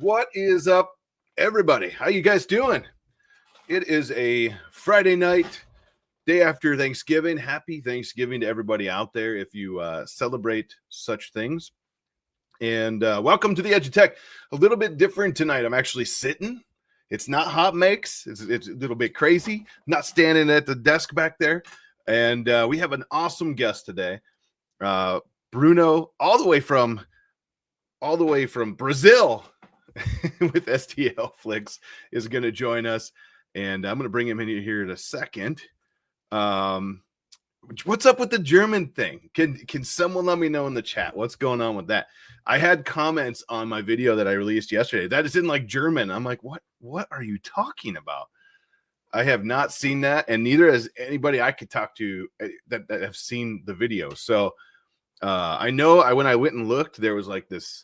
What is up, everybody? How you guys doing? It is a Friday night, day after Thanksgiving. Happy Thanksgiving to everybody out there if you celebrate such things. And welcome to the Edge of Tech. A little bit different tonight. I'm actually sitting. It's not Hotmakes. It's a little bit crazy. I'm not standing at the desk back there. And we have an awesome guest today. Bruno, all the way from Brazil. With STLFLIX is going to join us, and I'm going to bring him in here in a second. What's up with the German thing? Can someone let me know in the chat what's going on with that? I had comments on my video that I released yesterday that is in like German. I'm like, what are you talking about? I have not seen that, and neither has anybody I could talk to that have seen the video. So I know when I went and looked, there was like this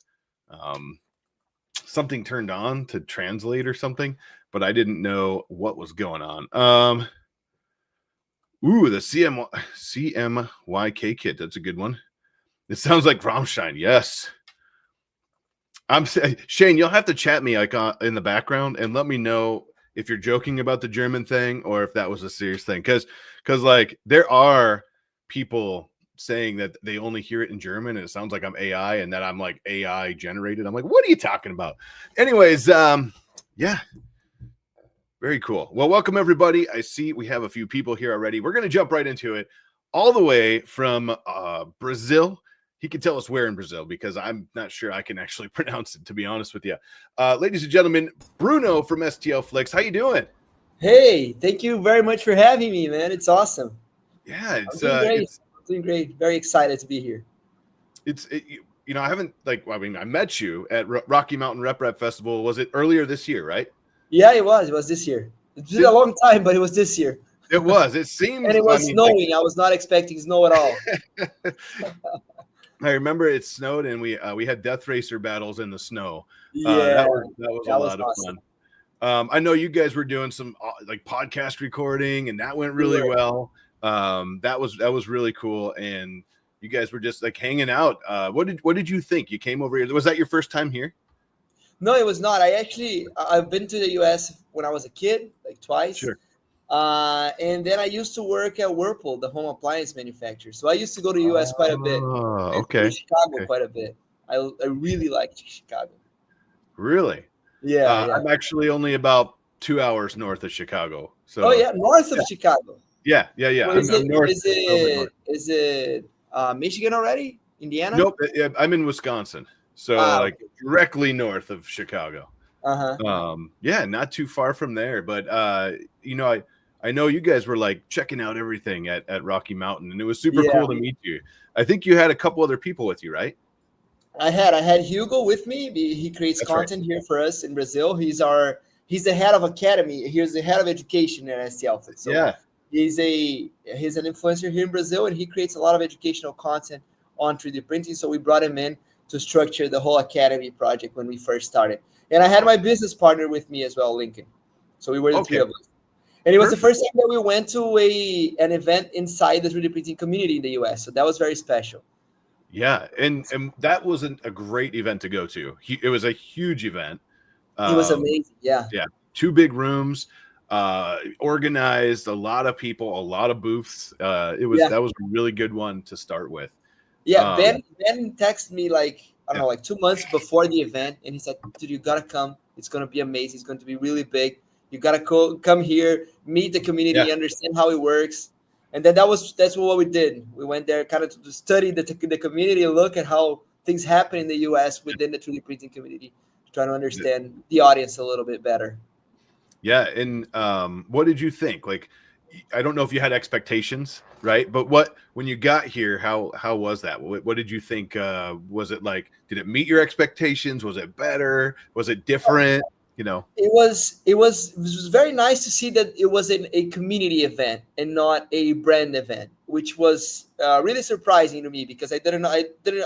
something turned on to translate or something, but I didn't know what was going on. The CMYK kit. That's a good one. It sounds like Rammstein. Yes. Shane, you'll have to chat me like in the background and let me know if you're joking about the German thing or if that was a serious thing. Because like there are people saying that they only hear it in German and it sounds like I'm AI and that I'm like AI generated. I'm like, what are you talking about? Anyways, yeah, very cool. Well, welcome everybody. I see we have a few people here already. We're going to jump right into it, all the way from Brazil. He can tell us where in Brazil because I'm not sure I can actually pronounce it, to be honest with you. Ladies and gentlemen, Bruno from STLFLIX. How you doing? Hey, thank you very much for having me, man. It's awesome. Yeah, it's doing great. Very excited to be here. I haven't I met you at Rocky Mountain Rep Festival. Was it earlier this year, right? Yeah, it was this year. It's been a long time, but it was this year. It was. It seems. And it was snowing. I was not expecting snow at all. I remember it snowed, and we had death racer battles in the snow. Yeah, that was a lot of fun. I know you guys were doing some like podcast recording, and that went really well. That was really cool, and you guys were just like hanging out. What did you think? You came over here. Was that your first time here? No, it was not. I've been to the US when I was a kid, like twice. Sure. And then I used to work at Whirlpool, the home appliance manufacturer. So I used to go to the US quite a bit. Okay. Chicago quite a bit. I really liked Chicago. Really? Yeah. I'm actually only about 2 hours north of Chicago. So. Oh yeah, north of Chicago. Yeah. Well, is it Michigan already? Indiana? Nope. I'm in Wisconsin, so like directly north of Chicago. Yeah, not too far from there. But I know you guys were like checking out everything at Rocky Mountain, and it was super cool to meet you. I think you had a couple other people with you, right? I had Hugo with me. He creates content here for us in Brazil. He's the head of academy. He's the head of education at STLFLIX. So yeah. He's an influencer here in Brazil, and he creates a lot of educational content on 3D printing. So we brought him in to structure the whole academy project when we first started. And I had my business partner with me as well, Lincoln. So we were the three of us. And it was the first time that we went to an event inside the 3D printing community in the US. So that was very special. Yeah, and that was a great event to go to. It was a huge event. It was amazing. Yeah. 2 big rooms. Organized, a lot of people, a lot of booths. That was a really good one to start with. Yeah, Ben texted me like 2 months before the event, and he said, "Dude, you gotta come. It's gonna be amazing. It's going to be really big. You gotta come here, meet the community, understand how it works." And then that's what we did. We went there kind of to study the community, look at how things happen in the US within the 3D printing community, trying to understand the audience a little bit better. Yeah, and what did you think? Like, I don't know if you had expectations, right? But when you got here, how was that? What did you think? Was it like, did it meet your expectations? Was it better? Was it different? It was very nice to see that it was a community event and not a brand event, which was really surprising to me because I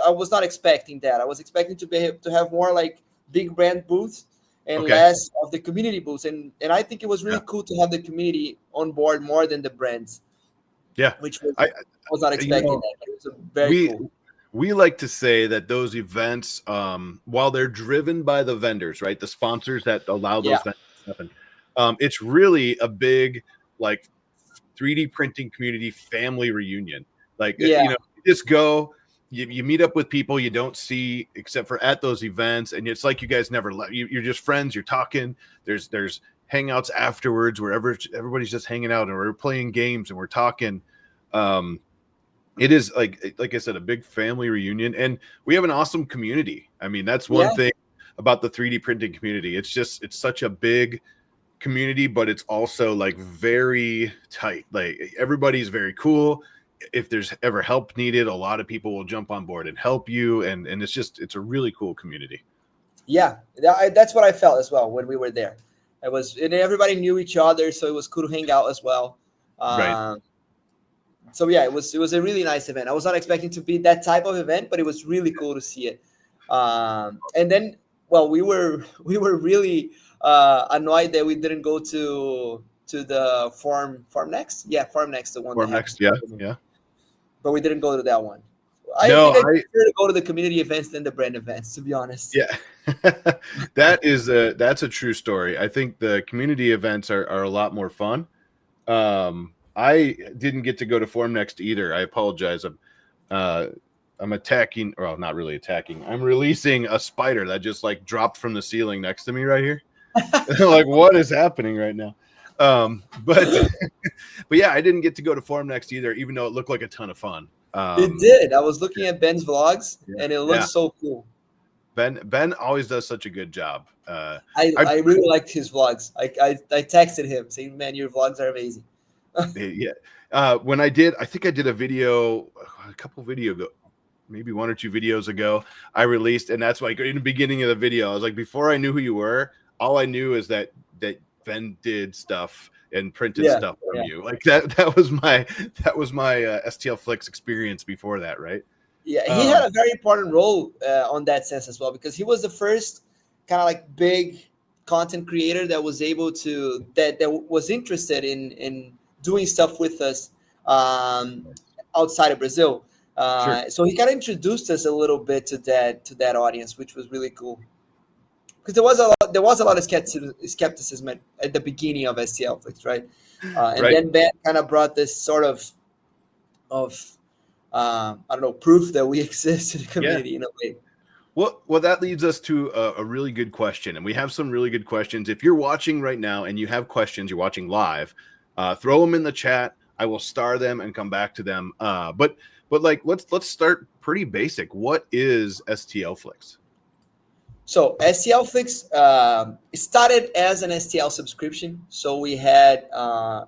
was not expecting that. I was expecting to have more like big brand booths and less of the community booths. And I think it was really cool to have the community on board more than the brands. Yeah. Which I was not expecting that. It was very cool. we like to say that those events, while they're driven by the vendors, right, the sponsors that allow Yeah, those events to happen, it's really a big like 3D printing community family reunion. Like, yeah, you just go, you meet up with people you don't see except for at those events, and it's like you guys never left. You're just friends. You're talking. There's hangouts afterwards wherever everybody's just hanging out and we're playing games and we're talking. Um, it is like I said, a big family reunion, and we have an awesome community. I mean, that's one yeah, thing about the 3D printing community. It's such a big community, but it's also like very tight. Like everybody's very cool. If there's ever help needed, a lot of people will jump on board and help you, and it's a really cool community. yeah. That's what I felt as well when we were there. It was, and everybody knew each other, so it was cool to hang out as well. Right. So yeah, it was a really nice event. I was not expecting to be that type of event, but it was really cool to see it. And then, well, we were really annoyed that we didn't go to the Farm Next. Yeah, Farm Next, the one Or that happened. next, yeah, yeah. But we didn't go to that one. I No, think I prefer to go to the community events than the brand events, to be honest. yeah. That's a true story. I think the community events are a lot more fun. I didn't get to go to Form Next either. I apologize. I'm attacking, well, not really attacking. I'm releasing a spider that just like dropped from the ceiling next to me right here. Like, what is happening right now? But but yeah, I didn't get to go to Form Next either, even though it looked like a ton of fun. It did. I was looking at Ben's vlogs, Yeah, and it yeah. looks so cool. Ben always does such a good job. I really liked his vlogs. I texted him saying, "Man, your vlogs are amazing." Yeah. When I think I did a video a couple video ago, maybe 1 or 2 videos ago, I released, and that's like in the beginning of the video, I was like, before I knew who you were, all I knew is that Ben did stuff and printed Yeah, stuff from yeah. you. Like that was my STLFLIX experience before that, right? Yeah, he Um, had a very important role on that sense as well, because he was the first kind of like big content creator that was able to that was interested in doing stuff with us um, outside of Brazil. sure. So he kind of introduced us a little bit to that audience, which was really cool. Because there was a lot of skepticism at the beginning of STLFlix, right? And Right. then Ben kind of brought this sort of I don't know, proof that we exist in the Yeah. community in a way. Well, that leads us to a really good question, and we have some really good questions. If you're watching right now and you have questions, you're watching live, throw them in the chat. I will star them and come back to them. But like let's start pretty basic. What is STLFlix? So STLFlix started as an STL subscription. So we had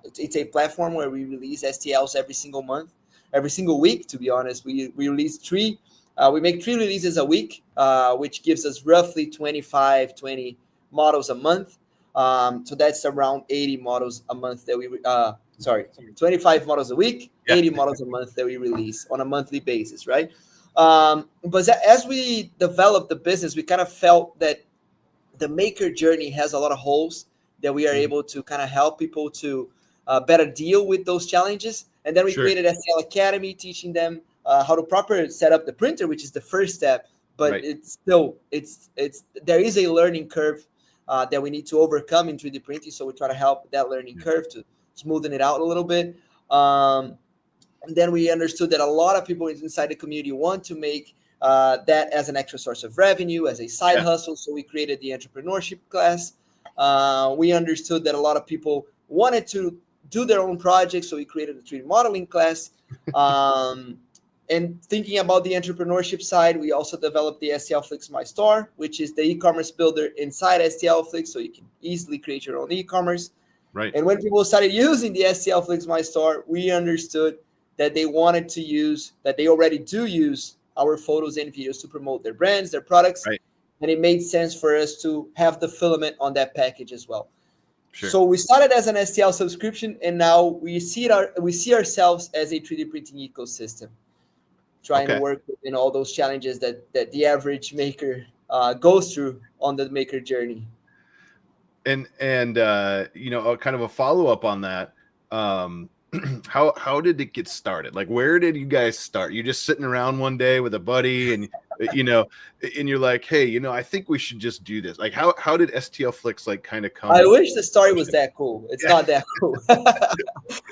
it's a platform where we release STLs every single month, every single week. To be honest, we release three. We make 3 releases a week, which gives us roughly 20 models a month. So that's around 80 models a month that we, 25 models a week, Yeah. 80 models a month that we release on a monthly basis, right? But as we developed the business, we kind of felt that the maker journey has a lot of holes that we are able to kind of help people to better deal with those challenges. And then we Sure. created STL Academy, teaching them how to properly set up the printer, which is the first step. But Right. it's still there is a learning curve that we need to overcome in 3D printing. So we try to help that learning curve to smoothen it out a little bit. And then we understood that a lot of people inside the community want to make that as an extra source of revenue, as a side hustle. So we created the entrepreneurship class. We understood that a lot of people wanted to do their own projects, so we created the 3D modeling class. And thinking about the entrepreneurship side, we also developed the STLFlix My Store, which is the e-commerce builder inside STLFlix, so you can easily create your own e-commerce. Right. And when people started using the STLFlix My Store, we understood that they wanted to use, that they already do use our photos and videos to promote their brands, their products. Right. And it made sense for us to have the filament on that package as well. Sure. So we started as an STL subscription, and now we see ourselves as a 3D printing ecosystem, trying to work within all those challenges that the average maker goes through on the maker journey. And kind of a follow-up on that. how did it get started? Like, where did you guys start? You just sitting around one day with a buddy, and and you're like, hey, I think we should just do this. Like, how did STLFLIX like kind of come? I wish the story was that cool. It's Yeah. not that cool.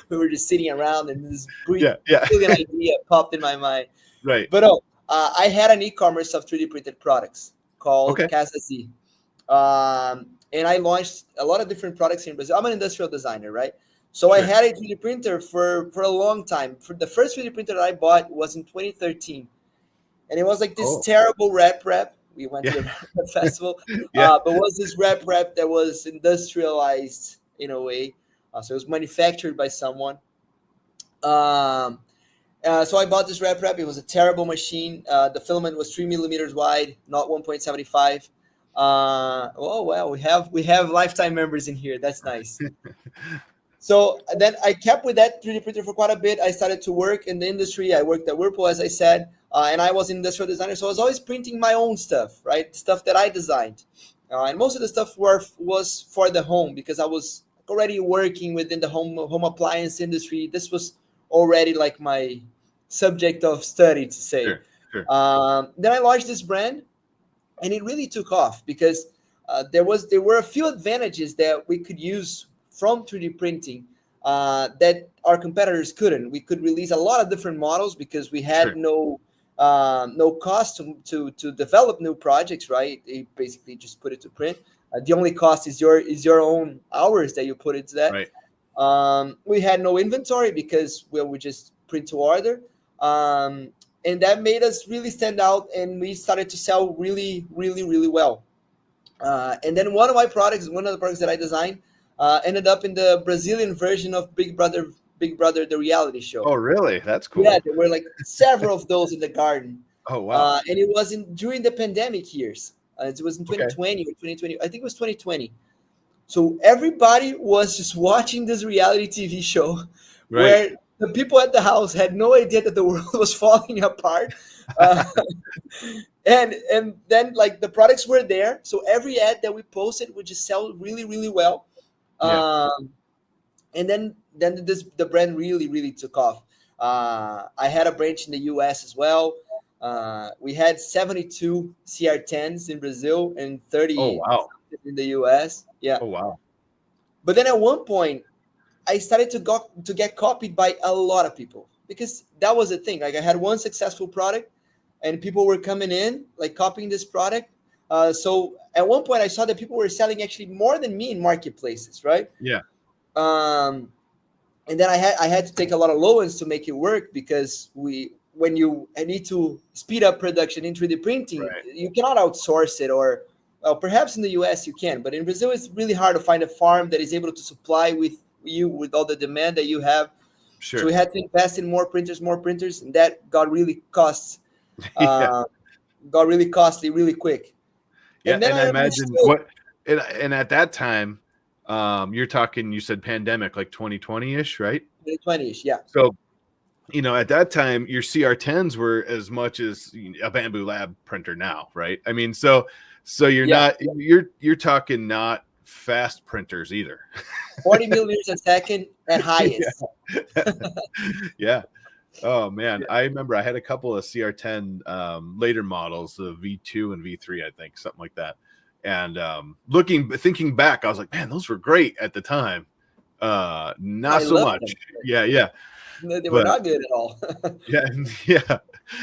We were just sitting around, and this Yeah. brilliant idea popped in my mind. Right. But I had an e-commerce of 3D printed products called Okay. Casa Z. And I launched a lot of different products in Brazil. I'm an industrial designer, right? So I Sure. had a 3D printer for a long time. For the first 3D printer that I bought was in 2013. And it was like this terrible rep. We went to the festival. Yeah. But was this rep that was industrialized in a way. So it was manufactured by someone. So I bought this rep. It was a terrible machine. The filament was 3 millimeters wide, not 1.75. Oh well, we have lifetime members in here. That's nice. So then I kept with that 3D printer for quite a bit. I started to work in the industry. I worked at Whirlpool, as I said, and I was an industrial designer. So I was always printing my own stuff, right? Stuff that I designed, and most of the stuff was for the home because I was already working within the home appliance industry. This was already like my subject of study, to say. Sure. Then I launched this brand, and it really took off because there were a few advantages that we could use from 3D printing that our competitors couldn't. We could release a lot of different models because we had no cost to develop new projects, right? They basically just put it to print. The only cost is your own hours that you put into that. Right. We had no inventory because we just print to order. And that made us really stand out, and we started to sell really, really, really well. And then one of the products that I designed, ended up in the Brazilian version of Big Brother, the reality show. Oh, really? That's cool. Yeah, there were like several of those in the garden. Oh, wow. And it was during the pandemic years. It was in 2020 or 2020. I think it was 2020. So everybody was just watching this reality TV show where the people at the house had no idea that the world was falling apart. And then like the products were there. So every ad that we posted would just sell really, really well. And then the brand really, really took off. I had a branch in the US as well. We had 72 CR10s in Brazil and 30 in the US. Yeah. Oh, wow. But then at one point, I started to get copied by a lot of people because that was the thing. Like I had one successful product, and people were coming in like copying this product. So at one point, I saw that people were selling actually more than me in marketplaces, right? Yeah. And then I had to take a lot of loans to make it work because when you need to speed up production in 3D printing, you cannot outsource it, or perhaps in the US you can, but in Brazil it's really hard to find a farm that is able to supply with all the demand that you have. Sure. So we had to invest in more printers, and that got really got really costly really quick. Yeah, and I imagine and at that time, you said pandemic, like 2020-ish, right? 2020-ish, yeah. So, at that time, your CR10s were as much as a Bamboo Lab printer now, right? I mean, so you're talking not fast printers either. 40 millimeters a second at highest. Yeah. Oh man, I remember I had a couple of CR10 later models, the V2 and V3, I think, something like that. And thinking back, I was like, man, those were great at the time. Not so much. Them. Yeah. They were not good at all. Yeah.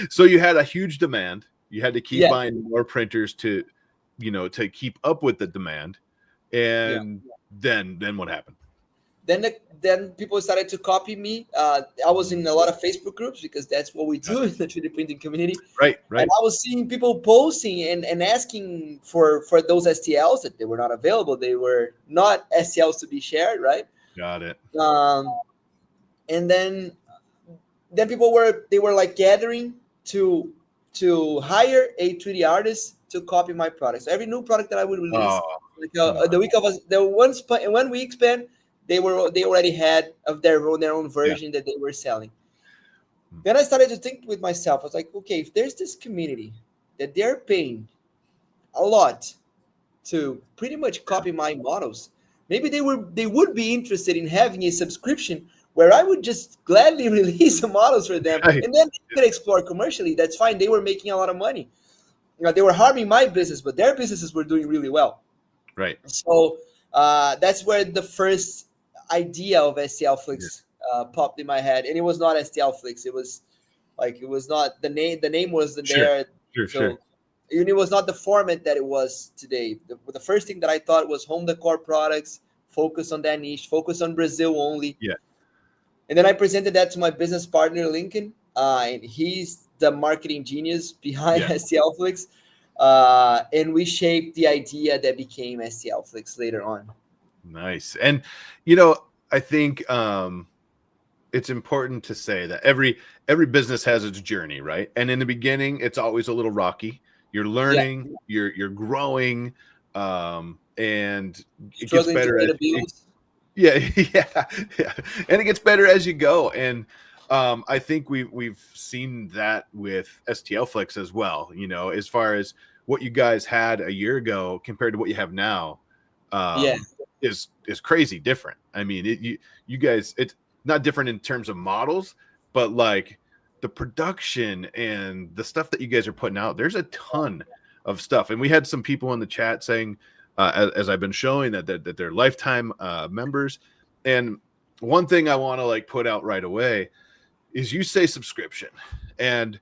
So you had a huge demand. You had to keep buying more printers to keep up with the demand. And then what happened? Then people started to copy me. I was in a lot of Facebook groups because that's what we do in the 3D printing community. Right. And I was seeing people posting and asking for those STLs that they were not available. They were not STLs to be shared, right? Got it. And then people were like gathering to hire a 3D artist to copy my products. So every new product that I would release, the week of one week span, they already had of their own version that they were selling. Then I started to think with myself. I was like, okay, if there's this community that they're paying a lot to pretty much copy my models, maybe they would be interested in having a subscription where I would just gladly release the models for them, Right. and then they could explore commercially. That's fine. They were making a lot of money. They were harming my business, but their businesses were doing really well. Right. So that's where the first idea of Yeah. STLFLIX popped in my head, and it was not STLFLIX. It was not the name. The name wasn't Sure. there. Sure. And it was not the format that it was today. The first thing that I thought was home decor products, focus on that niche, focus on Brazil only. Yeah. And then I presented that to my business partner, Lincoln, and he's the marketing genius behind STLFLIX. And we shaped the idea that became STLFLIX later on. Nice. And I think it's important to say that every business has its journey, right? And in the beginning, it's always a little rocky. You're learning, you're growing, and it gets better as yeah. And it gets better as you go. And I think we've seen that with STLFLIX as well, as far as what you guys had a year ago compared to what you have now. Is crazy different. I mean, you guys, it's not different in terms of models, but like the production and the stuff that you guys are putting out, there's a ton of stuff. And we had some people in the chat saying, as I've been showing that they're lifetime members. And one thing I want to like put out right away is you say subscription, and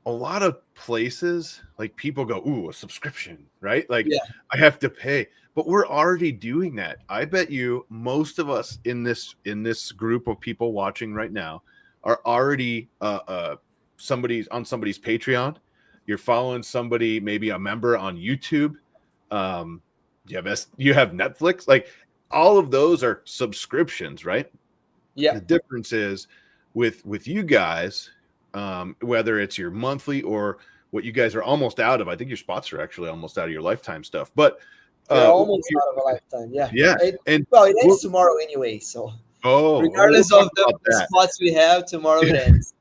a lot of places like people go, ooh, a subscription, right? Like I have to pay, but we're already doing that. I bet you most of us in this group of people watching right now are already somebody's Patreon. You're following somebody, maybe a member on YouTube. You have Netflix. Like all of those are subscriptions, right? Yeah. The difference is with you guys, whether it's your monthly or what you guys are almost out of. I think your spots are actually almost out of your lifetime stuff, but they're almost out of a lifetime. Yeah. It ends tomorrow anyway. So regardless of the spots we have, tomorrow it ends.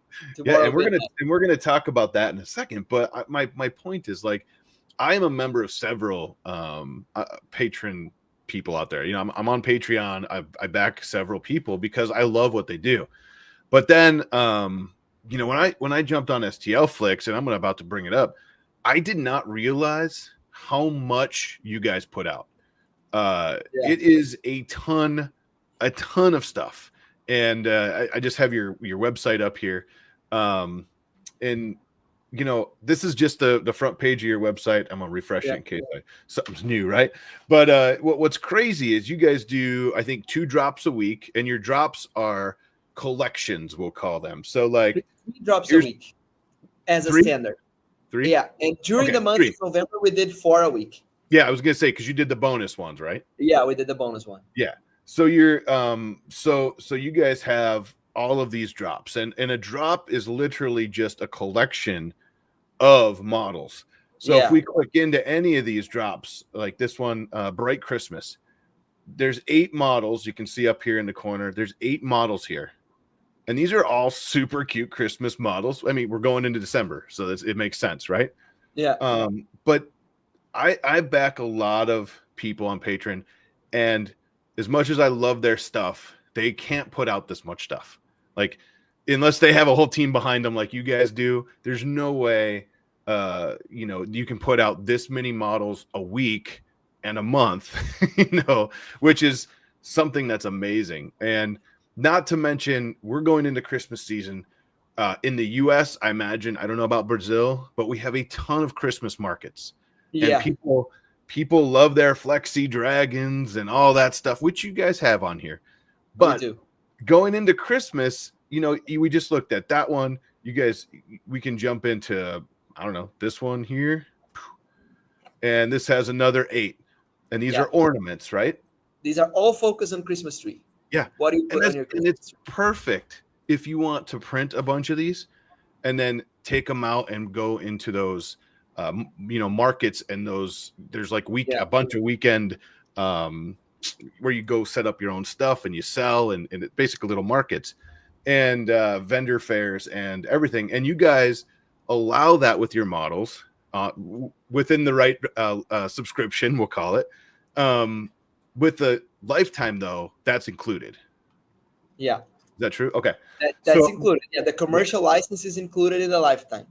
And we're gonna talk about that in a second. But my point is, like, I am a member of several patron people out there. I'm on Patreon. I back several people because I love what they do. But then when I jumped on STLFLIX, and I'm about to bring it up, I did not realize how much you guys put out. It is a ton of stuff. And I just have your website up here. And this is just the front page of your website. I'm gonna refresh it in case something's new, right? But what's crazy is you guys do, I think, 2 drops a week, and your drops are collections, we'll call them. So like 3 drops a week as a standard. 3? Yeah. And during the month of November, we did 4 a week. Yeah, I was gonna say, because you did the bonus ones, right? Yeah, we did the bonus one. Yeah. So you're so you guys have all of these drops, and a drop is literally just a collection of models. So if we click into any of these drops, like this one, Bright Christmas, there's 8 models. You can see up here in the corner, there's 8 models here. And these are all super cute Christmas models. I mean, we're going into December, so it makes sense, right? Yeah. But I back a lot of people on Patreon, and as much as I love their stuff, they can't put out this much stuff. Like, unless they have a whole team behind them like you guys do, there's no way you can put out this many models a week and a month, which is something that's amazing. And not to mention, we're going into Christmas season. In the US, I imagine, I don't know about Brazil, but we have a ton of Christmas markets. Yeah. And people love their flexi dragons and all that stuff, which you guys have on here. But going into Christmas, we just looked at that one. You guys, we can jump into, I don't know, this one here. And this has another 8. And these are ornaments, right? These are all focused on Christmas tree. Yeah. What do you put on your Christmas tree? And it's perfect if you want to print a bunch of these and then take them out and go into those markets, and there's like a bunch of weekend where you go set up your own stuff and you sell, and it's basically little markets and vendor fairs and everything. And you guys allow that with your models within the right subscription, we'll call it. With the lifetime, though, that's included. Yeah. that true? Okay. That's So included. Yeah, the commercial license is included in the lifetime.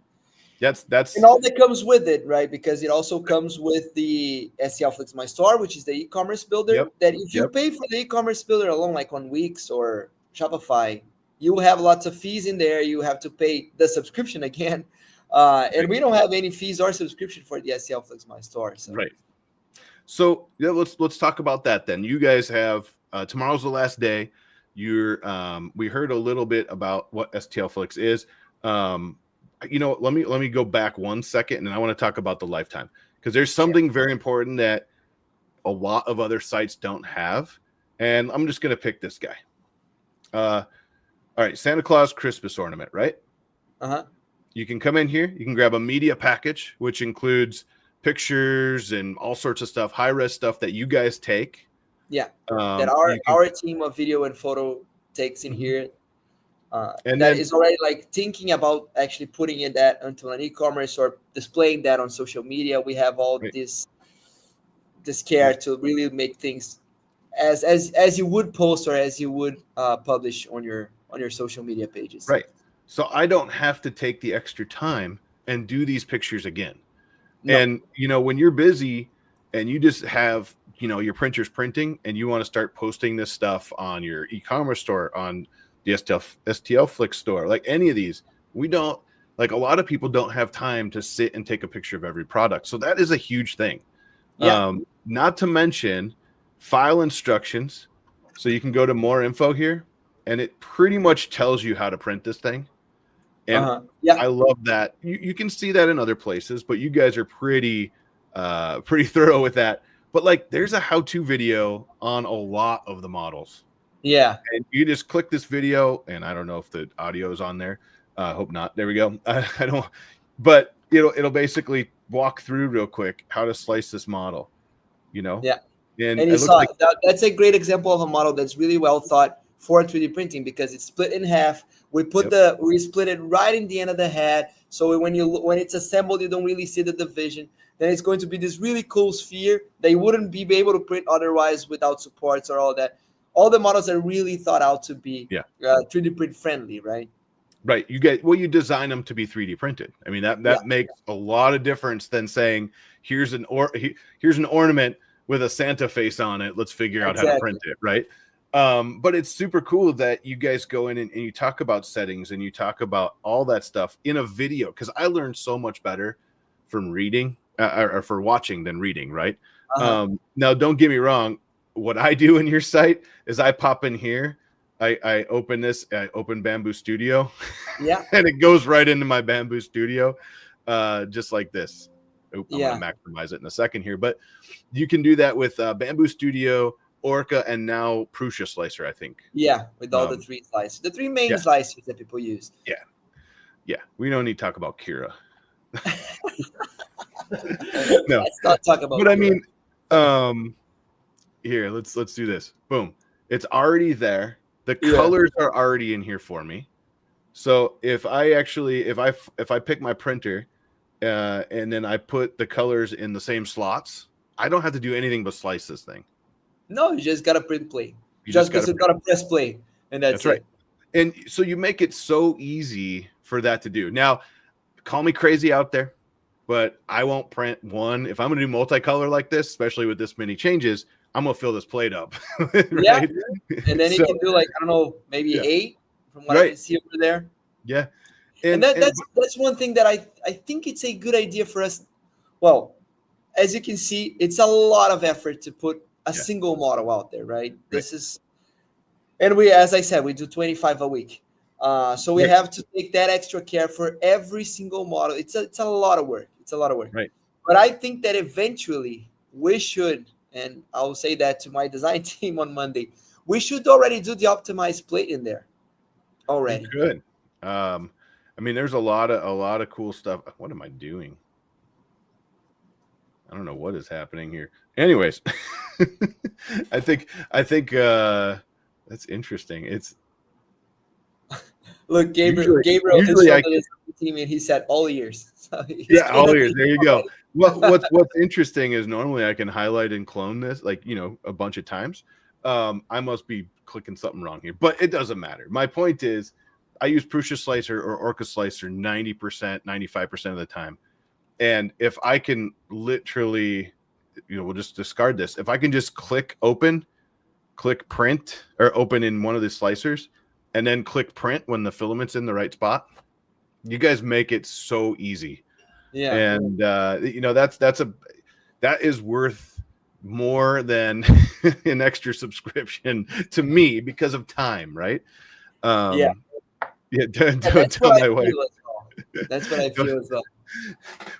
that's And all that comes with it, right? Because it also comes with the STLFLIX My Store, which is the e-commerce builder. yep, That if you yep, pay for the e-commerce builder alone, like on Wix or Shopify, you will have lots of fees in there. You have to pay the subscription again, and we don't have any fees or subscription for the STLFLIX My Store. So right. So yeah, let's talk about that then. You guys have tomorrow's the last day. We heard a little bit about what STLFlix is. Let me go back 1 second, and I want to talk about the lifetime, because there's something very important that a lot of other sites don't have, and I'm just gonna pick this guy. All right, Santa Claus Christmas ornament, right? You can come in here, you can grab a media package, which includes pictures and all sorts of stuff, high-res stuff that you guys take. Yeah, that our team of video and photo takes in here. And that is already like thinking about actually putting in that onto an e-commerce or displaying that on social media. We have all this care to really make things as you would post or as you would publish on your social media pages. Right. So I don't have to take the extra time and do these pictures again. No. And, when you're busy and you just have, your printer's printing and you want to start posting this stuff on your e-commerce store, on the STLFlix store, like any of these, we don't, like, a lot of people don't have time to sit and take a picture of every product. So that is a huge thing. Yeah. Not to mention file instructions. So you can go to more info here and it pretty much tells you how to print this thing. And I love that. You can see that in other places, but you guys are pretty thorough with that. But like, there's a how-to video on a lot of the models. Yeah. And you just click this video, and I don't know if the audio is on there. I hope not. There we go. I don't, but it'll basically walk through real quick how to slice this model. Yeah. And you saw that's a great example of a model that's really well thought for 3D printing, because it's split in half. We split it right in the end of the head, so when it's assembled, you don't really see the division. Then it's going to be this really cool sphere that you wouldn't be able to print otherwise without supports or all that. All the models are really thought out to be 3D print friendly, right? Right. You design them to be 3D printed. I mean, that makes a lot of difference than saying, here's an ornament with a Santa face on it. Let's figure out how to print it. Right. But it's super cool that you guys go in and you talk about settings and you talk about all that stuff in a video, because I learned so much better from reading or for watching than reading. Right. Now, don't get me wrong. What I do in your site is I pop in here, I open Bamboo Studio, and it goes right into my Bamboo Studio, just like this. I'm going to maximize it in a second here, but you can do that with Bamboo Studio, Orca, and now Prusa Slicer, I think. Yeah, with all the three slices, the three main slicers that people use. Yeah. We don't need to talk about Kira. No, let's not talk about. But Kira. I mean, here, let's do this. Boom. It's already there. The colors are already in here for me. So if I pick my printer and then I put the colors in the same slots, I don't have to do anything but slice this thing. No, you just gotta print play. You just gotta press play, and that's right. And so you make it so easy for that to do. Now, call me crazy out there, but I won't print one. If I'm gonna do multicolor like this, especially with this many changes, I'm gonna fill this plate up. Right? Yeah, and then you can do like, I don't know, maybe 8 from what I can see over there. Yeah, and that's one thing that I think it's a good idea for us. Well, as you can see, it's a lot of effort to put a single model out there, right? This is, and as I said, we do 25 a week. So we have to take that extra care for every single model. It's a lot of work. It's a lot of work. Right. But I think that eventually we should, and I'll say that to my design team on Monday, we should already do the optimized plate in there already. Good. I mean, there's a lot of cool stuff. What am I doing? I don't know what is happening here. Anyways, I think that's interesting. It's look, Gabriel is on his team, and he said all ears. So all ears. There you go. What's interesting is normally I can highlight and clone this, like, a bunch of times. I must be clicking something wrong here, but it doesn't matter. My point is, I use Prusa Slicer or Orca Slicer 90%, 95% of the time. And if I can literally, we'll just discard this. If I can just click open, click print, or open in one of the slicers, and then click print when the filament's in the right spot, you guys make it so easy. Yeah. And that is worth more than an extra subscription to me because of time, right? Yeah. Don't tell my wife. That's what I feel as well.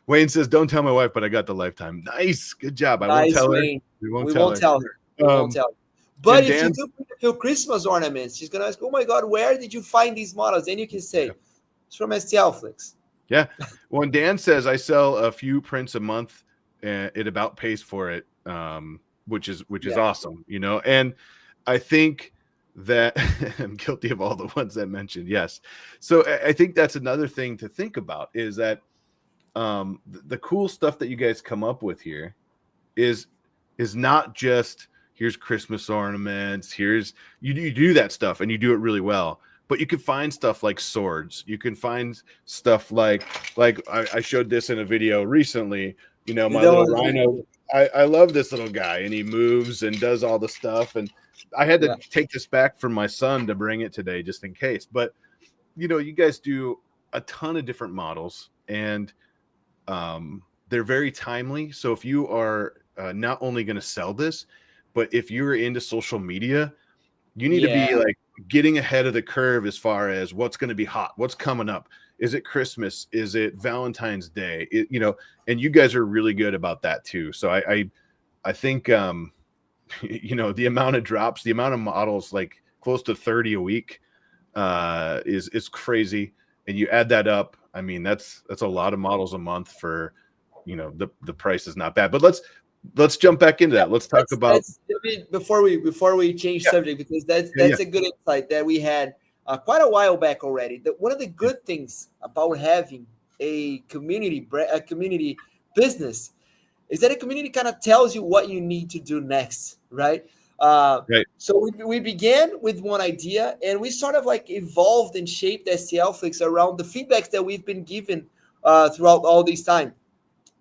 Wayne says, "Don't tell my wife, but I got the lifetime." Nice, good job. I won't tell her. We won't tell her. We won't tell her. But if you do feel Christmas ornaments, she's gonna ask, "Oh my God, where did you find these models?" Then you can say, "It's from STLFLIX." Yeah. When Dan says, "I sell a few prints a month, and it about pays for it," which is awesome, And I think that I'm guilty of all the ones that mentioned. Yes. So I think that's another thing to think about is that the cool stuff that you guys come up with here is not just here's Christmas ornaments, you do that stuff and you do it really well, but you can find stuff like swords. You can find stuff like I showed this in a video recently, my little rhino. I love this little guy, and he moves and does all the stuff. And I had to take this back from my son to bring it today just in case. But, you guys do a ton of different models, and they're very timely. So if you are not only going to sell this, but if you're into social media, you need to be like getting ahead of the curve as far as what's going to be hot, what's coming up. Is it Christmas? Is it Valentine's Day? And you guys are really good about that too. So I think, the amount of drops, the amount of models, like close to 30 a week, is crazy. And you add that up. I mean, that's a lot of models a month for, the price is not bad. But let's jump back into that. Let's talk about before we change subject, because that's a good insight that we had quite a while back already. That one of the good things about having a community business is that a community kind of tells you what you need to do next, right? Right. So we began with one idea, and we sort of like evolved and shaped STLFLIX around the feedbacks that we've been given throughout all this time.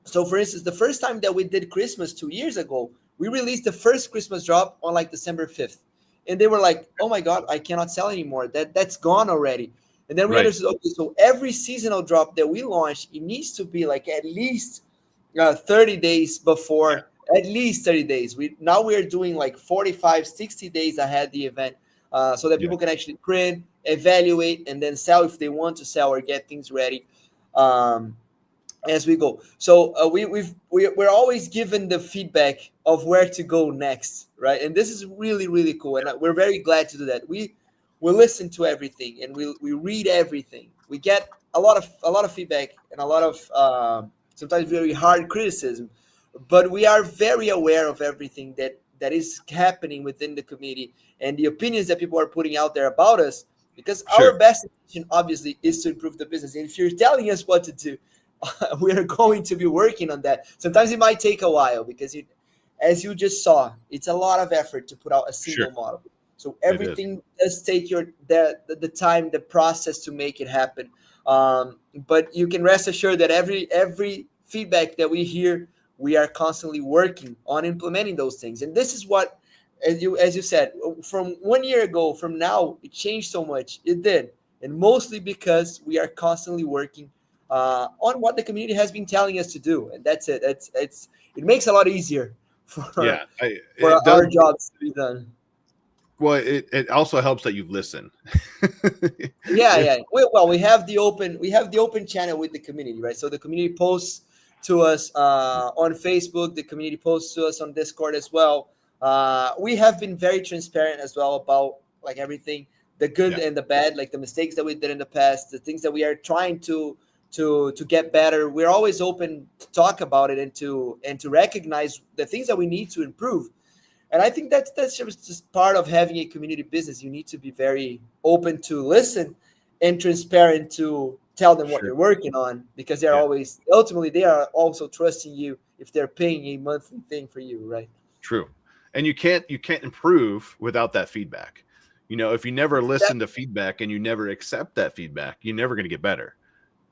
So, for instance, the first time that we did Christmas 2 years ago, we released the first Christmas drop on like December 5th. And they were like, "Oh my God, I cannot sell anymore. That's gone already." And then we understood, okay, so every seasonal drop that we launch, it needs to be like at least 30 days before, at least 30 days. Now we're doing like 45, 60 days ahead the event, so that people can actually print, evaluate, and then sell if they want to sell or get things ready as we go. So we're always given the feedback of where to go next, right? And this is really, really cool, and we're very glad to do that. We listen to everything, and we read everything. We get a lot of feedback and a lot of sometimes very hard criticism, but we are very aware of everything that is happening within the community and the opinions that people are putting out there about us, because our best intention obviously is to improve the business. And if you're telling us what to do, we are going to be working on that. Sometimes it might take a while because as you just saw, it's a lot of effort to put out a single model. So everything does take the time, the process to make it happen. But you can rest assured that every feedback that we hear, we are constantly working on implementing those things. And this is what, as you said, from 1 year ago, from now, it changed so much. It did. And mostly because we are constantly working on what the community has been telling us to do. And that's it. It makes it a lot easier for our jobs to be done. Well, it also helps that you listen. Yeah. Well, we have the open channel with the community, right? So the community posts to us on Facebook. The community posts to us on Discord as well. We have been very transparent as well about like everything, the good and the bad, like the mistakes that we did in the past, the things that we are trying to get better. We're always open to talk about it and to recognize the things that we need to improve. And I think that's just part of having a community business. You need to be very open to listen and transparent to tell them what you're working on, because they're always, ultimately, they are also trusting you if they're paying a monthly thing for you, right? True. and you can't improve without that feedback. You know, if you never listen to feedback and you never accept that feedback, you're never going to get better.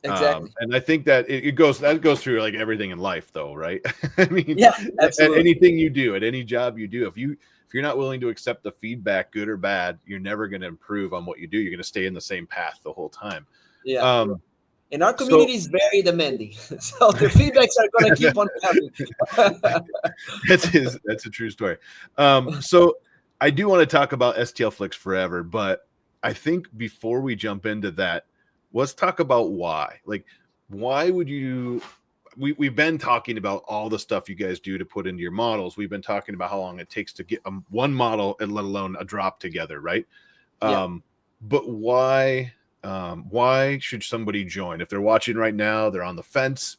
Exactly. And I think that it goes through like everything in life, though, right? I mean, Yeah, at absolutely. anything you do, at any job you do, if you're not willing to accept the feedback, good or bad, you're never going to improve on what you do. You're going to stay in the same path the whole time. Yeah. And our So community is very demanding, so the feedbacks are going to keep on coming. that's a true story. So I do want to talk about STLFLIX forever, but I think before we jump into that, let's talk about why. Like, why would you? We've been talking about all the stuff you guys do to put into your models. We've been talking about how long it takes to get one model, and let alone a drop together, right? Yeah. But why? Why should somebody join? If they're watching right now, they're on the fence.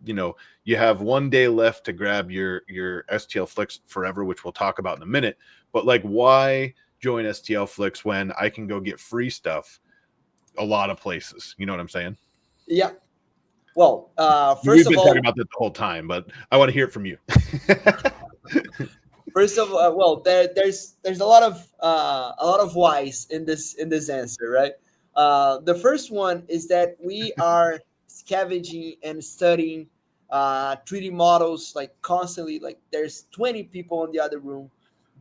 You know, you have 1 day left to grab your STLFLIX forever, which we'll talk about in a minute. But like, why join STLFLIX when I can go get free stuff a lot of places? You know what I'm saying? Yeah. Well, We've first of been talking all, about this the whole time, but I want to hear it from you. well, there's a lot of whys in this answer, right? The first one is that we are scavenging and studying 3D models like constantly. Like there's 20 people in the other room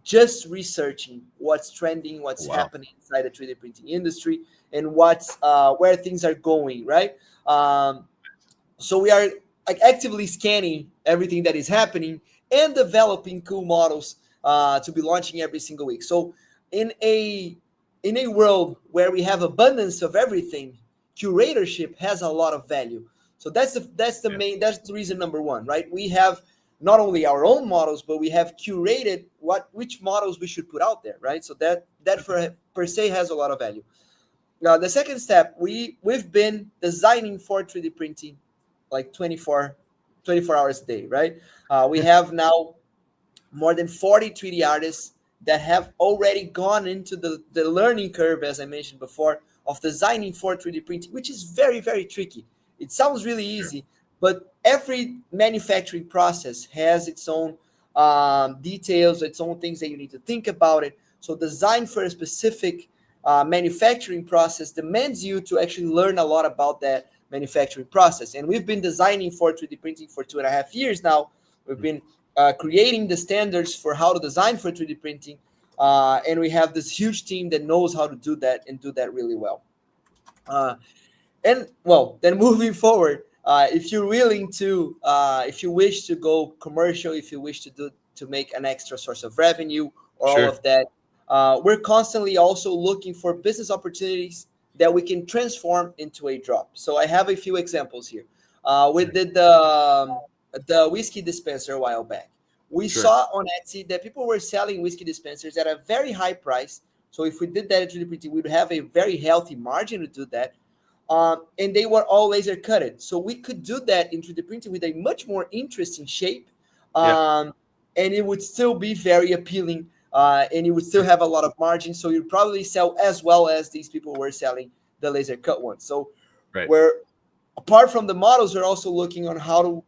just researching what's trending, what's Wow. happening inside the 3D printing industry, and what's where things are going, right? So we are like actively scanning everything that is happening and developing cool models to be launching every single week. So in a world where we have abundance of everything, curatorship has a lot of value. So that's the reason number one, right? We have not only our own models, but we have curated which models we should put out there, right? So that for per se has a lot of value. Now the second step, we've been designing for 3D printing like 24 hours a day, right? We have now more than 40 3D artists that have already gone into the learning curve, as I mentioned before, of designing for 3D printing, which is very, very tricky. It sounds really easy, but every manufacturing process has its own details, its own things that you need to think about it. So design for a specific manufacturing process demands you to actually learn a lot about that manufacturing process. And we've been designing for 3D printing for 2.5 years now. We've been creating the standards for how to design for 3D printing. And we have this huge team that knows how to do that and do that really well. And well, then moving forward, if you're willing to, if you wish to go commercial, if you wish to make an extra source of revenue or all of that, we're constantly also looking for business opportunities that we can transform into a drop. So I have a few examples here. We did the whiskey dispenser a while back. We saw on Etsy that people were selling whiskey dispensers at a very high price. So if we did that at 3D printing, we'd have a very healthy margin to do that. And they were all laser cutted. So we could do that in 3D printing with a much more interesting shape. And it would still be very appealing. And you would still have a lot of margin. So you'd probably sell as well as these people were selling the laser cut ones. So we're, apart from the models, we're also looking on how to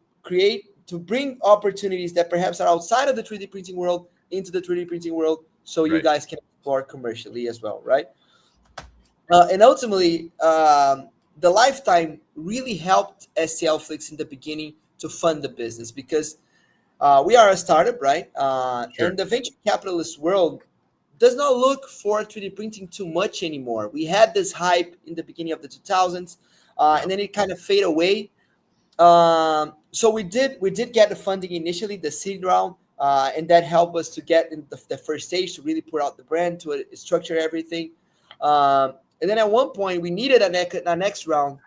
bring opportunities that perhaps are outside of the 3D printing world into the 3D printing world, so you guys can explore commercially as well, right? And ultimately, the lifetime really helped STLFLIX in the beginning to fund the business because we are a startup, right? And the venture capitalist world does not look for 3D printing too much anymore. We had this hype in the beginning of the 2000s, and then it kind of faded away. So we did get the funding initially, the seed round, and that helped us to get in the first stage to really put out the brand, to structure everything. And then at one point we needed a next round,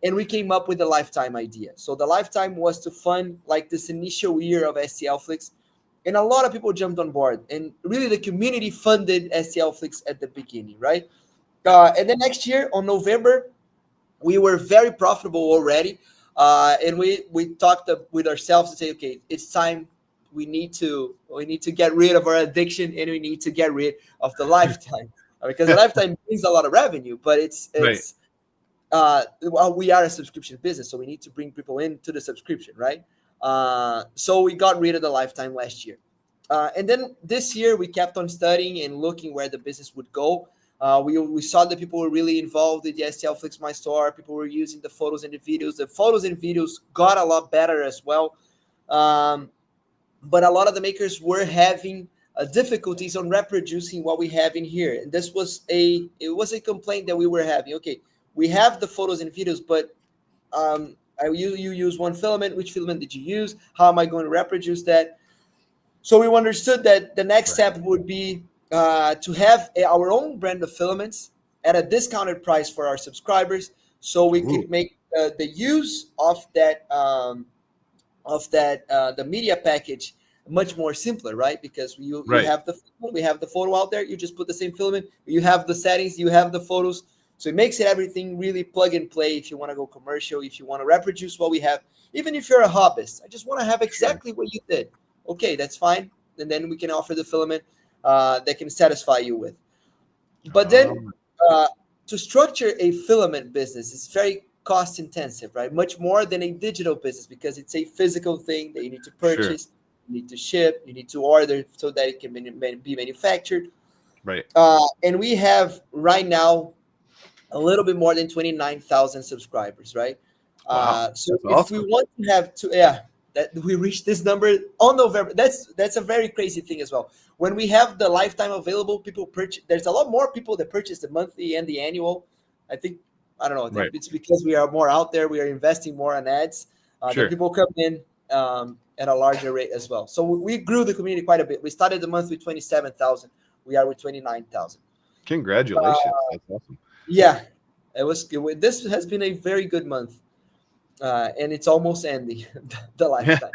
and we came up with the lifetime idea. So the lifetime was to fund like this initial year of STLFLIX, and a lot of people jumped on board, and really the community funded STLFLIX at the beginning, right? And then next year on November, we were very profitable already, and we talked with ourselves and say, okay, it's time. We need to get rid of our addiction, and we need to get rid of the lifetime because the lifetime brings a lot of revenue, but well, we are a subscription business, so we need to bring people into the subscription, right? So we got rid of the lifetime last year. And then this year we kept on studying and looking where the business would go. We saw that people were really involved in the STLFLIX My Store. People were using the photos and the videos. The photos and videos got a lot better as well. But a lot of the makers were having difficulties on reproducing what we have in here. And this was a complaint that we were having. Okay, we have the photos and videos, but you use one filament. Which filament did you use? How am I going to reproduce that? So we understood that the next step would be to have our own brand of filaments at a discounted price for our subscribers, so we could make the use of that the media package much more simpler, right? Because you have the photo out there. You just put the same filament. You have the settings. You have the photos. So it makes it everything really plug and play. If you want to go commercial, if you want to reproduce what we have, even if you're a hobbyist, I just want to have exactly what you did. Okay, that's fine. And then we can offer the filament that can satisfy you with. But then to structure a filament business is very cost intensive, right? Much more than a digital business, because it's a physical thing that you need to purchase, you need to ship, you need to order so that it can be manufactured. Right. And we have right now a little bit more than 29,000 subscribers, right? Wow. So if we want to have that we reached this number on November, that's a very crazy thing as well. When we have the lifetime available, people purchase. There's a lot more people that purchase the monthly and the annual. I don't know. I think it's because we are more out there. We are investing more on ads. The people come in at a larger rate as well. So we grew the community quite a bit. We started the month with 27,000. We are with 29,000. Congratulations! That's awesome. Yeah, this has been a very good month, and it's almost ending the lifetime.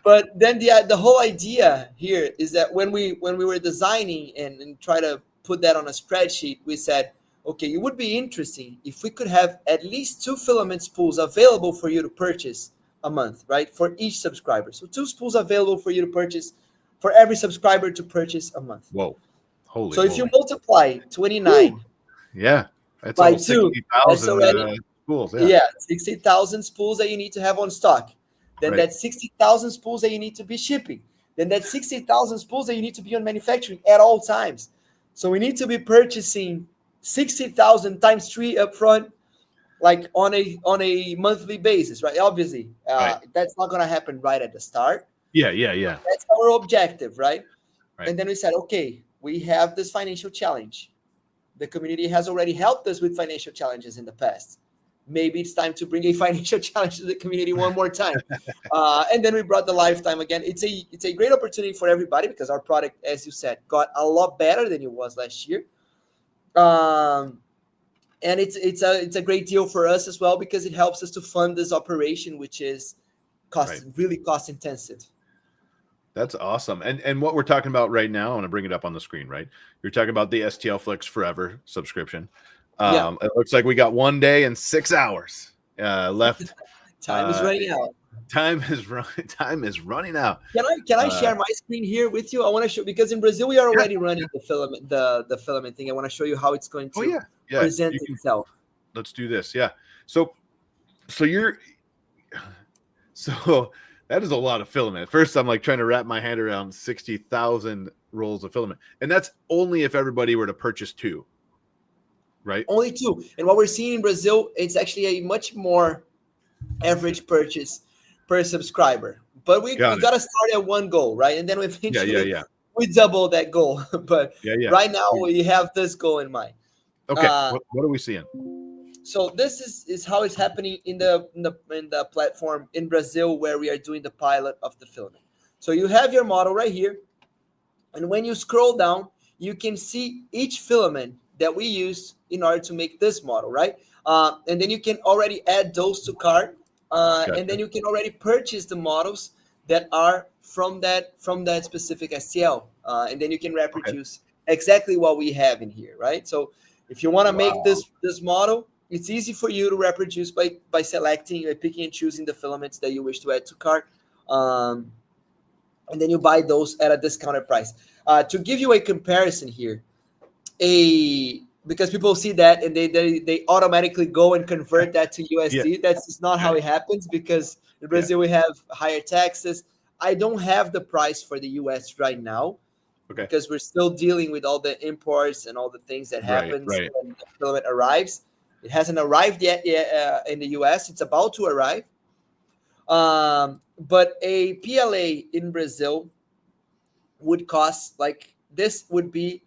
But then the whole idea here is that when we were designing and try to put that on a spreadsheet, we said, okay, it would be interesting if we could have at least 2 filament spools available for you to purchase a month, right? For each subscriber. So 2 spools available for you to purchase, for every subscriber to purchase a month. Whoa. Holy. So if you multiply 29 that's by 2, 60,000 spools. Yeah, 60,000 spools that you need to have on stock. Then that's 60,000 spools that you need to be shipping. Then that's 60,000 spools that you need to be on manufacturing at all times. So we need to be purchasing 60,000 times 3 upfront, like on a monthly basis, right? Obviously, that's not going to happen right at the start. Yeah. That's our objective, right? And then we said, okay, we have this financial challenge. The community has already helped us with financial challenges in the past. Maybe it's time to bring a financial challenge to the community one more time. And then we brought the lifetime again. It's a great opportunity for everybody, because our product, as you said, got a lot better than it was last year. And it's a great deal for us as well, because it helps us to fund this operation, which is really cost intensive. That's awesome. And what we're talking about right now, I want to bring it up on the screen, right? You're talking about the STLFLIX Forever subscription. It looks like we got 1 day and 6 hours left. Time is running out. Time is running out. Can I share my screen here with you? I want to show, because in Brazil we are already running the filament, the filament thing. I want to show you how it's going to present itself. Let's do this. Yeah. So that is a lot of filament. At first, I'm like trying to wrap my head around 60,000 rolls of filament, and that's only if everybody were to purchase 2. Right? Only 2. And what we're seeing in Brazil, it's actually a much more average purchase per subscriber. But we got to start at one goal, right? And then eventually we double that goal. But right now we have this goal in mind. Okay. What are we seeing? So this is how it's happening in the platform in Brazil, where we are doing the pilot of the filament. So you have your model right here. And when you scroll down, you can see each filament that we use in order to make this model, right? And then you can already add those to cart, and then you can already purchase the models that are from that specific STL, and then you can reproduce exactly what we have in here, right? So if you want to make this model, it's easy for you to reproduce by picking and choosing the filaments that you wish to add to cart, and then you buy those at a discounted price. To give you a comparison here, because people see that and they automatically go and convert that to USD. That's just not how it happens, because in Brazil we have higher taxes. I don't have the price for the US right now, Okay. because we're still dealing with all the imports and all the things that happens Right. when the filament arrives. It hasn't arrived yet in the US. It's about to arrive. But a PLA in Brazil would cost, like, this would be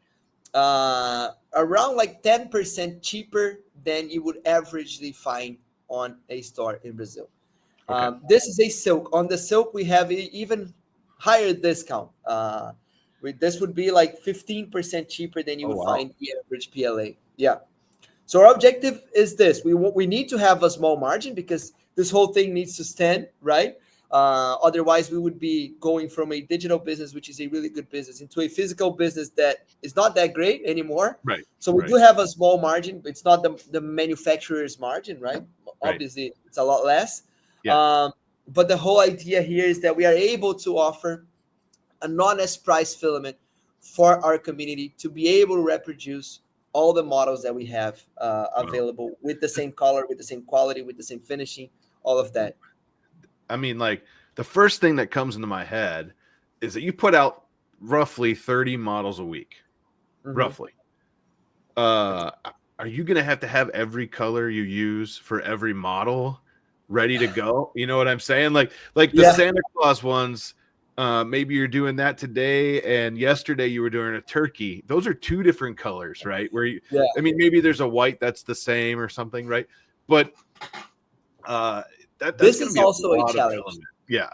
around like 10% cheaper than you would averagely find on a store in Brazil. Okay. This is a silk. On the silk, we have even higher discount. This would be like 15% cheaper than you Oh, would wow. find the average PLA. Yeah. So our objective is this: we need to have a small margin, because this whole thing needs to stand, right? Otherwise, we would be going from a digital business, which is a really good business, into a physical business that is not that great anymore. Right. So we do have a small margin. It's not the manufacturer's margin, right? Obviously, it's a lot less. Yeah. But the whole idea here is that we are able to offer a non-S price filament for our community to be able to reproduce all the models that we have available with the same color, with the same quality, with the same finishing, all of that. I mean, like, the first thing that comes into my head is that you put out roughly 30 models a week, roughly. Are you going to have every color you use for every model ready to go? You know what I'm saying? Like the Santa Claus ones, maybe you're doing that today, and yesterday you were doing a turkey. Those are two different colors, right? Where you, I mean, maybe there's a white that's the same or something, right? But that's this is also a challenge. Yeah.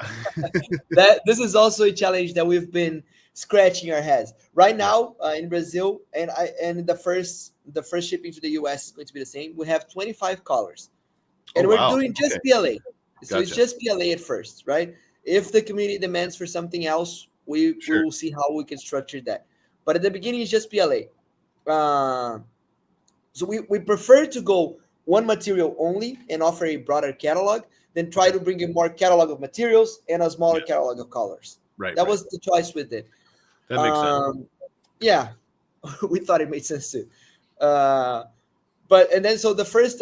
This is also a challenge that we've been scratching our heads right now in Brazil, and the first shipping to the US is going to be the same. We have 25 colors, and we're doing just PLA. So it's just PLA at first, right? If the community demands for something else, we will see how we can structure that. But at the beginning, it's just PLA. So we prefer to go one material only and offer a broader catalog than try to bring in more catalog of materials and a smaller catalog of colors. That was the choice we did. That makes sense. Yeah, we thought it made sense too. So the first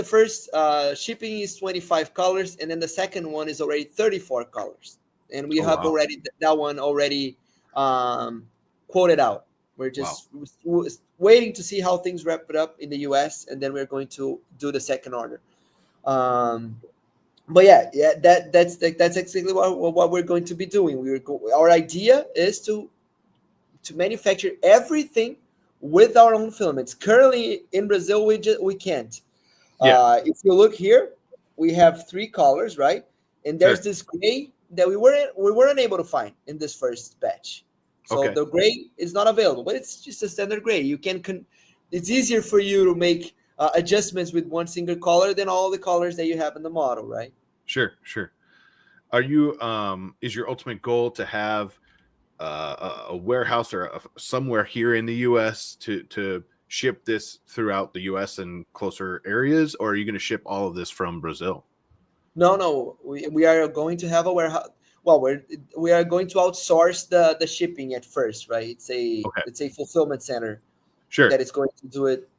shipping is 25 colors, and then the second one is already 34 colors, and we have already that one already quoted out. We're just waiting to see how things wrap it up in the US, and then we're going to do the second order. But that's exactly what we're going to be doing. Our idea is to manufacture everything with our own filaments. Currently in Brazil, we can't. If you look here, we have 3 colors, right? And there's this gray that we weren't able to find in this first batch. So the gray is not available, but it's just a standard gray. You can it's easier for you to make adjustments with one single color than all the colors that you have in the model, right? Sure. Are you is your ultimate goal to have a warehouse or somewhere here in the US to ship this throughout the US and closer areas, or are you going to ship all of this from Brazil? No, we are going to have a warehouse. Well, we are going to outsource the shipping at first, right? It's a fulfillment center that is going to do it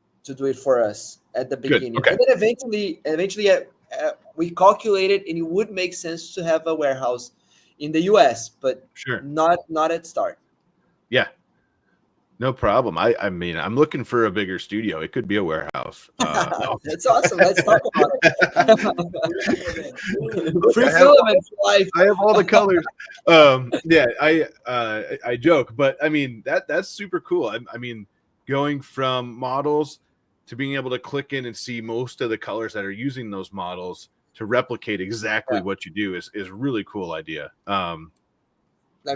for us at the beginning. And then eventually we calculated, and it would make sense to have a warehouse in the US, but not at start. Yeah. No problem. I mean, I'm looking for a bigger studio. It could be a warehouse. No. That's awesome. Let's talk about it. Free filament for life. I have all the colors. I joke, but I mean that's super cool. I mean, going from models to being able to click in and see most of the colors that are using those models to replicate exactly what you do is really cool idea. Let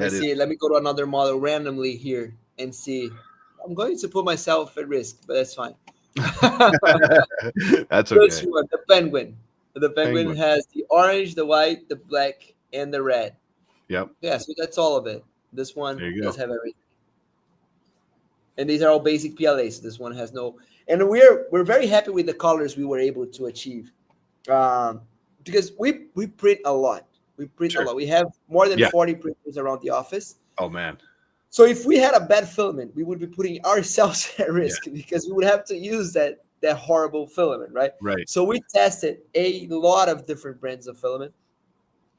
me see. Let me go to another model randomly here and see. I'm going to put myself at risk, but that's fine. That's okay. This one, the penguin. The penguin has the orange, the white, the black, and the red. Yep. Yeah, so that's all of it. This one does have everything. And these are all basic PLAs. This one has no. And we're very happy with the colors we were able to achieve, because we print a lot. We print a lot. We have more than 40 printers around the office. Oh man. So if we had a bad filament, we would be putting ourselves at risk because we would have to use that horrible filament, right? Right. So we tested a lot of different brands of filament,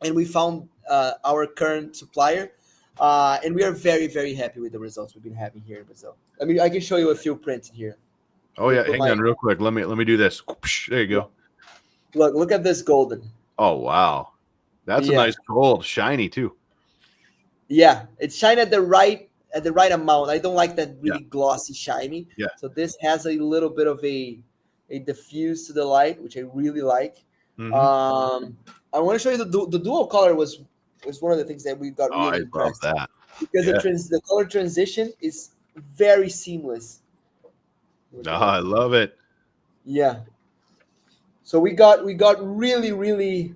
and we found our current supplier, and we are very, very happy with the results we've been having here in Brazil. I mean, I can show you a few prints here. Oh yeah, hang on real quick. Let me do this. There you go. Look at this golden. Oh wow, that's a nice gold, shiny too. Yeah, it's shiny at the right amount. I don't like that really glossy shiny. Yeah. So this has a little bit of a diffuse to the light, which I really like. I want to show you the dual color was one of the things that we got really impressed. Love that. Because the color transition is very seamless. Oh, I love it. Yeah. So we got really, really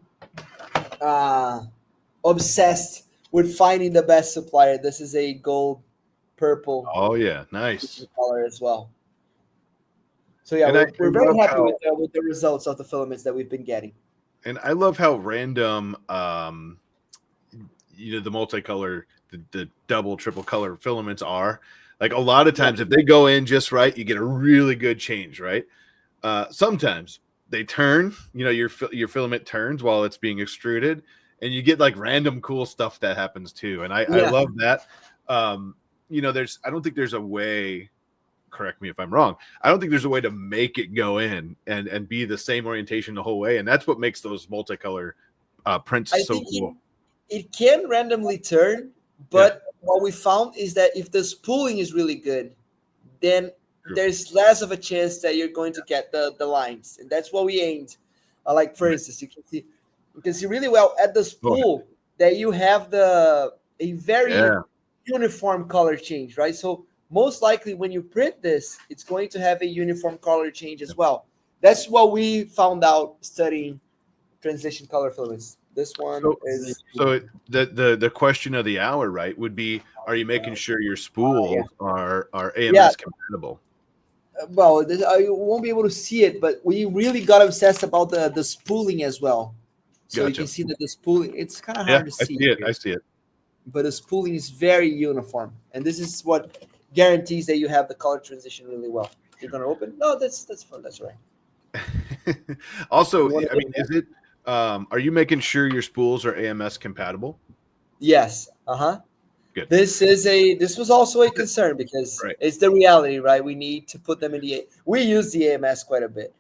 obsessed with finding the best supplier. This is a gold purple. Oh yeah, nice color as well. So yeah, we're very happy with the results of the filaments that we've been getting. And I love how random, the multicolor, the double, triple color filaments are. Like a lot of times, if they go in just right, you get a really good change, right? Sometimes they turn, your filament turns while it's being extruded, and you get like random cool stuff that happens too. And I love that. I don't think there's a way. Correct me if I'm wrong. I don't think there's a way to make it go in and be the same orientation the whole way. And that's what makes those multicolor prints so cool. It can randomly turn, but what we found is that if the spooling is really good, then there's less of a chance that you're going to get the lines. And that's what we aimed. Like for instance, you can see really well at the spool that you have a very uniform color change, right? So most likely when you print this, it's going to have a uniform color change as well. That's what we found out studying transition color filaments. This one is... So the question of the hour, right, would be, are you making sure your spools are AMS compatible? Well, I won't be able to see it, but we really got obsessed about the spooling as well. So you can see that the spooling, it's kind of hard to see. I see it. But the spooling is very uniform. And this is what guarantees that you have the color transition really well. You're gonna open? No, that's fun. That's right. Also, I mean, is it? Are you making sure your spools are AMS compatible? Yes. Good. This was also a concern because it's the reality, right? We need to put them in we use the AMS quite a bit.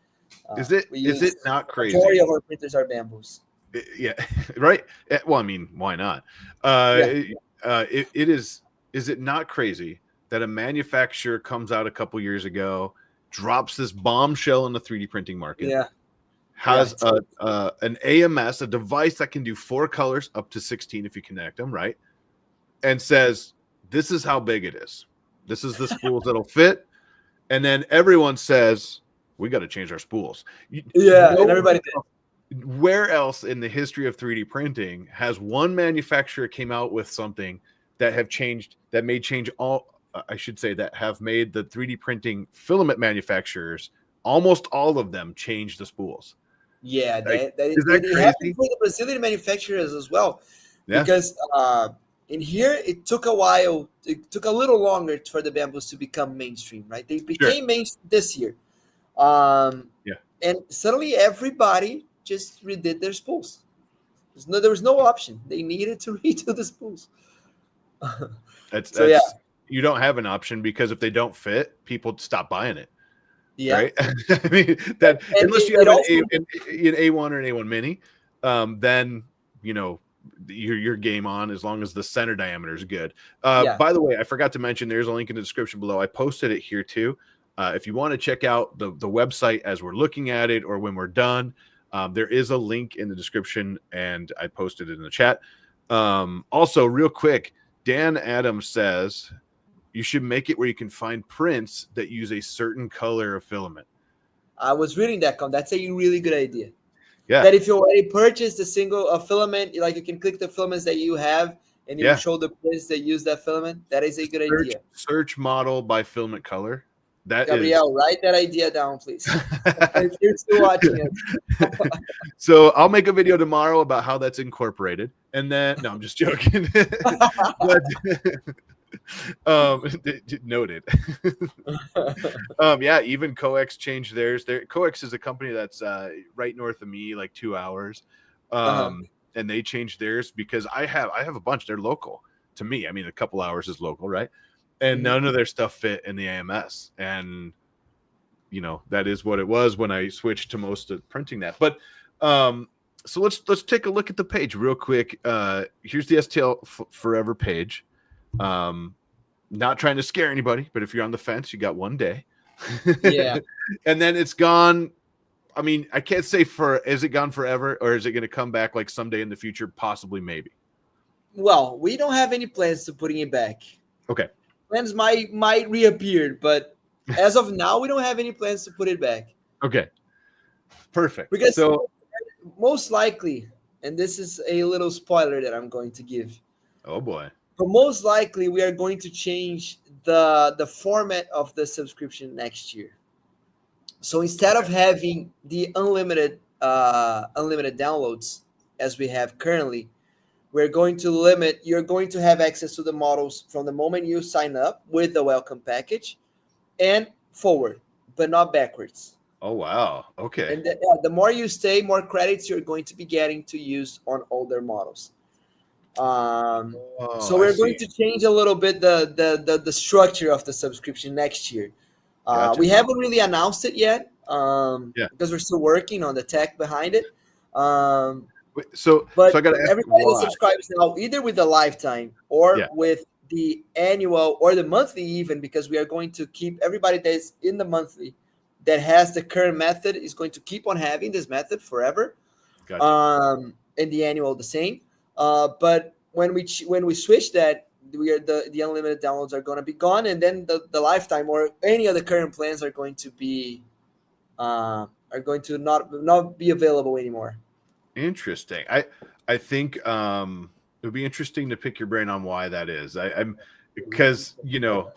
Is it not crazy? Majority of our printers are bamboos. Yeah, right. Well, I mean, why not? It is. Is it not crazy that a manufacturer comes out a couple years ago, drops this bombshell in the 3D printing market, has an AMS, a device that can do 4 colors up to 16 if you connect them, right? And says, this is how big it is. This is the spools that'll fit. And then everyone says, we got to change our spools. And everybody did. Where else in the history of 3D printing has one manufacturer came out with something that have made the 3D printing filament manufacturers, almost all of them, change the spools? Yeah, that happened for the Brazilian manufacturers as well. Yeah. Because in here, it took a while. It took a little longer for the bamboos to become mainstream, right? They became mainstream this year. And suddenly everybody just redid their spools. There was no option. They needed to redo the spools. You don't have an option, because if they don't fit, people stop buying it. Yeah. Right? I mean, unless you have an A1 or an A1 mini, then, your game on, as long as the center diameter is good. By the way, I forgot to mention, there's a link in the description below. I posted it here too. If you want to check out the website as we're looking at it, or when we're done, there is a link in the description, and I posted it in the chat. Also, real quick, Dan Adams says you should make it where you can find prints that use a certain color of filament. I was reading that. That's a really good idea. Yeah. That if you already purchased a filament, like you can click the filaments that you have, and you show the prints that use that filament. That is a good idea. Search model by filament color. Gabriel, write that idea down, please. If you're still watching it. So I'll make a video tomorrow about how that's incorporated. And then, no, I'm just joking. Noted. Even Coex changed theirs. Coex is a company that's right north of me, like 2 hours. and they changed theirs, because I have a bunch. They're local to me. I mean, a couple hours is local, right? And none of their stuff fit in the AMS. And that is what it was when I switched to most of printing that. But so let's take a look at the page real quick. Here's the STL Forever page. Not trying to scare anybody, but if you're on the fence, you got one day. Yeah. And then it's gone. I mean, I can't say is it gone forever, or is it going to come back like someday in the future? Possibly, maybe. Well, we don't have any plans to putting it back. Okay. Plans might reappear, but as of now, we don't have any plans to put it back. Okay. Perfect. Because so most likely, and this is a little spoiler that I'm going to give. Oh boy. But most likely, we are going to change the format of the subscription next year. So instead of having the unlimited downloads as we have currently, we're going to limit. You're going to have access to the models from the moment you sign up with the welcome package, and forward, but not backwards. Oh wow. Okay. And the more you stay, more credits you're going to be getting to use on older models. So we're going to change a little bit the structure of the subscription next year. Gotcha. We haven't really announced it yet because we're still working on the tech behind it. So But I got to ask, everybody that subscribes now, either with the lifetime or with the annual or the monthly, even, because we are going to keep everybody that's in the monthly that has the current method is going to keep on having this method forever. Gotcha. And the annual the same. But when we switch that, the unlimited downloads are going to be gone, and then the lifetime or any of the current plans are going to be not be available anymore. Interesting. I think it would be interesting to pick your brain on why that is. I'm because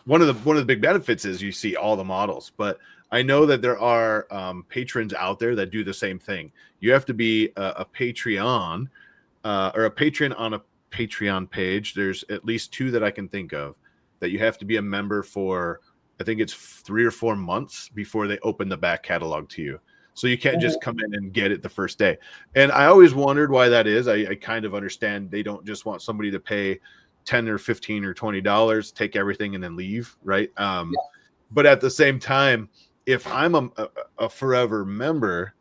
one of the big benefits is you see all the models, but I know that there are patrons out there that do the same thing. You have to be a Patreon or a patron on a Patreon page. There's at least two that I can think of that you have to be a member for. I think it's 3 or 4 months before they open the back catalog to you. So you can't just come in and get it the first day. And I always wondered why that is. I kind of understand they don't just want somebody to pay $10 or $15 or $20, take everything and then leave, right? But at the same time, if I'm a forever member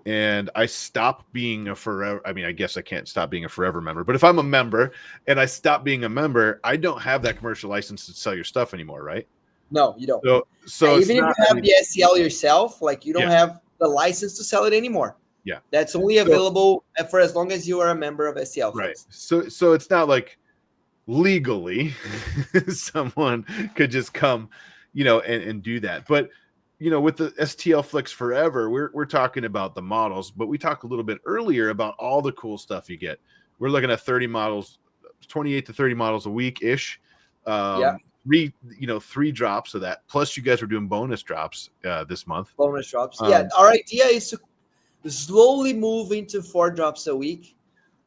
and I stop being a forever, I mean, I guess I can't stop being a forever member, but if I'm a member and I stop being a member, I don't have that commercial license to sell your stuff anymore, right? No, you don't. So even if you have the STL yourself, like you don't have the license to sell it anymore. Yeah. That's only available for as long as you are a member of STL. Right. So it's not like legally someone could just come, and do that. But with the STLFLIX Forever, we're talking about the models, but we talked a little bit earlier about all the cool stuff you get. We're looking at 30 models, 28 to 30 models a week ish. 3 drops of that. Plus, you guys are doing bonus drops this month. Bonus drops. Our idea is to slowly move into 4 drops a week.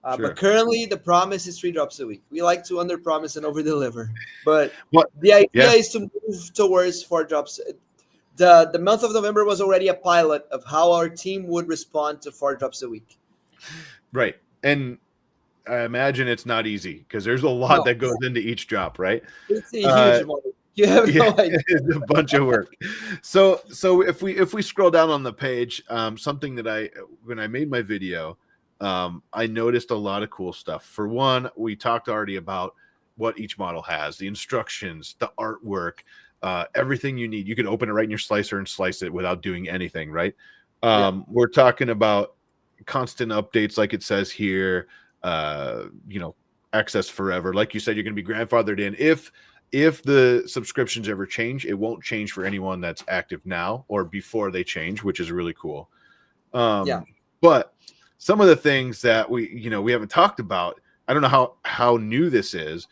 But currently, the promise is 3 drops a week. We like to under promise and over deliver. But the idea is to move towards 4 drops. The month of November was already a pilot of how our team would respond to 4 drops a week. Right. And I imagine it's not easy because there's a lot that goes into each drop, right? It's a huge amount. You have no idea. It's a bunch of work. So if we scroll down on the page, something that when I made my video, I noticed a lot of cool stuff. For one, we talked already about what each model has, the instructions, the artwork, everything you need. You can open it right in your slicer and slice it without doing anything, right? We're talking about constant updates, like it says here. Access forever. Like you said, you're going to be grandfathered in. If the subscriptions ever change, it won't change for anyone that's active now or before they change, which is really cool. But some of the things that we haven't talked about, I don't know how new this is,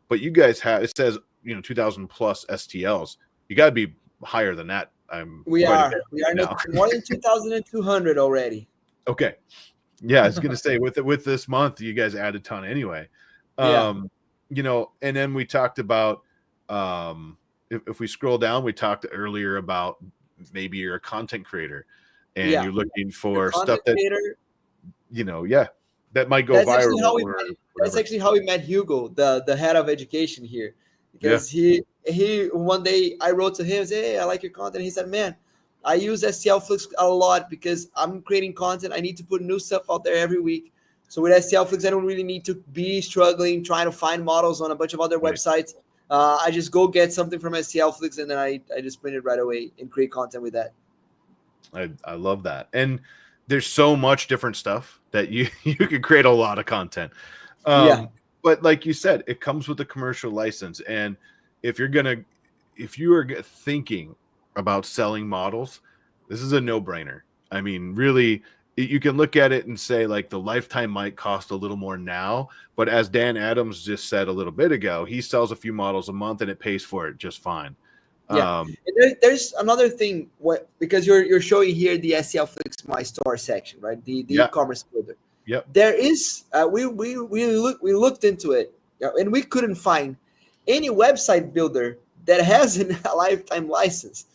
but you guys have, it says 2,000 plus STLs. You got to be higher than that. We are more than 2,200 already. Okay. Yeah, I was gonna say with this month, you guys added a ton anyway. And then we talked about if we scroll down, we talked earlier about maybe you're a content creator and you're looking for stuff that that might go That's viral actually how we or met. That's whatever. actually how we met Hugo, the head of education here, Yeah. because he one day I wrote to him, say, hey, I like your content. He said, man, I use STLFlix a lot because I'm creating content. I need to put new stuff out there every week. So with STLFlix, I don't really need to be struggling trying to find models on a bunch of other Right. websites. I just go get something from STLFlix and then I just print it right away and create content with that. I love that. And there's so much different stuff that you could create a lot of content. Yeah. But like you said, it comes with a commercial license. And if you are thinking about selling models, this is a no-brainer. I mean, really, you can look at it and say like the lifetime might cost a little more now, but as Dan Adams just said a little bit ago, he sells a few models a month and it pays for it just fine. Yeah, and there's another thing. What, because you're showing here the STLFlix My Store section, right? The Yeah. e-commerce builder. Yep. There is we looked into it, and we couldn't find any website builder that has a lifetime license.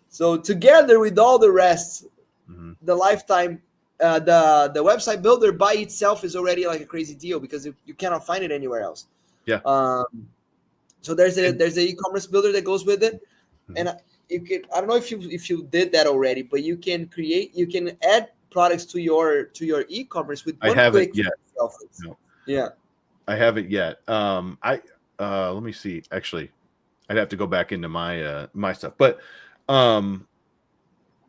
So together with all the rest, the lifetime the website builder by itself is already like a crazy deal because you cannot find it anywhere else. Yeah. So there's a e-commerce builder that goes with it. And you can, I don't know if you did that already, but you can add products to your e-commerce with one click. No. Yeah, I haven't yet. Let me see. Actually, I'd have to go back into my stuff. But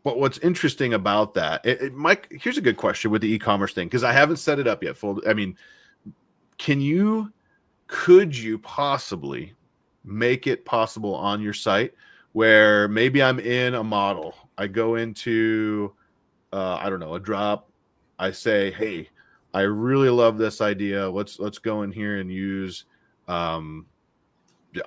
what's interesting about that, Mike, here's a good question with the e-commerce thing, because I haven't set it up yet. I mean, could you possibly make it possible on your site where maybe I'm in a model, I go into I don't know, a drop, I say, hey, I really love this idea, let's go in here and use so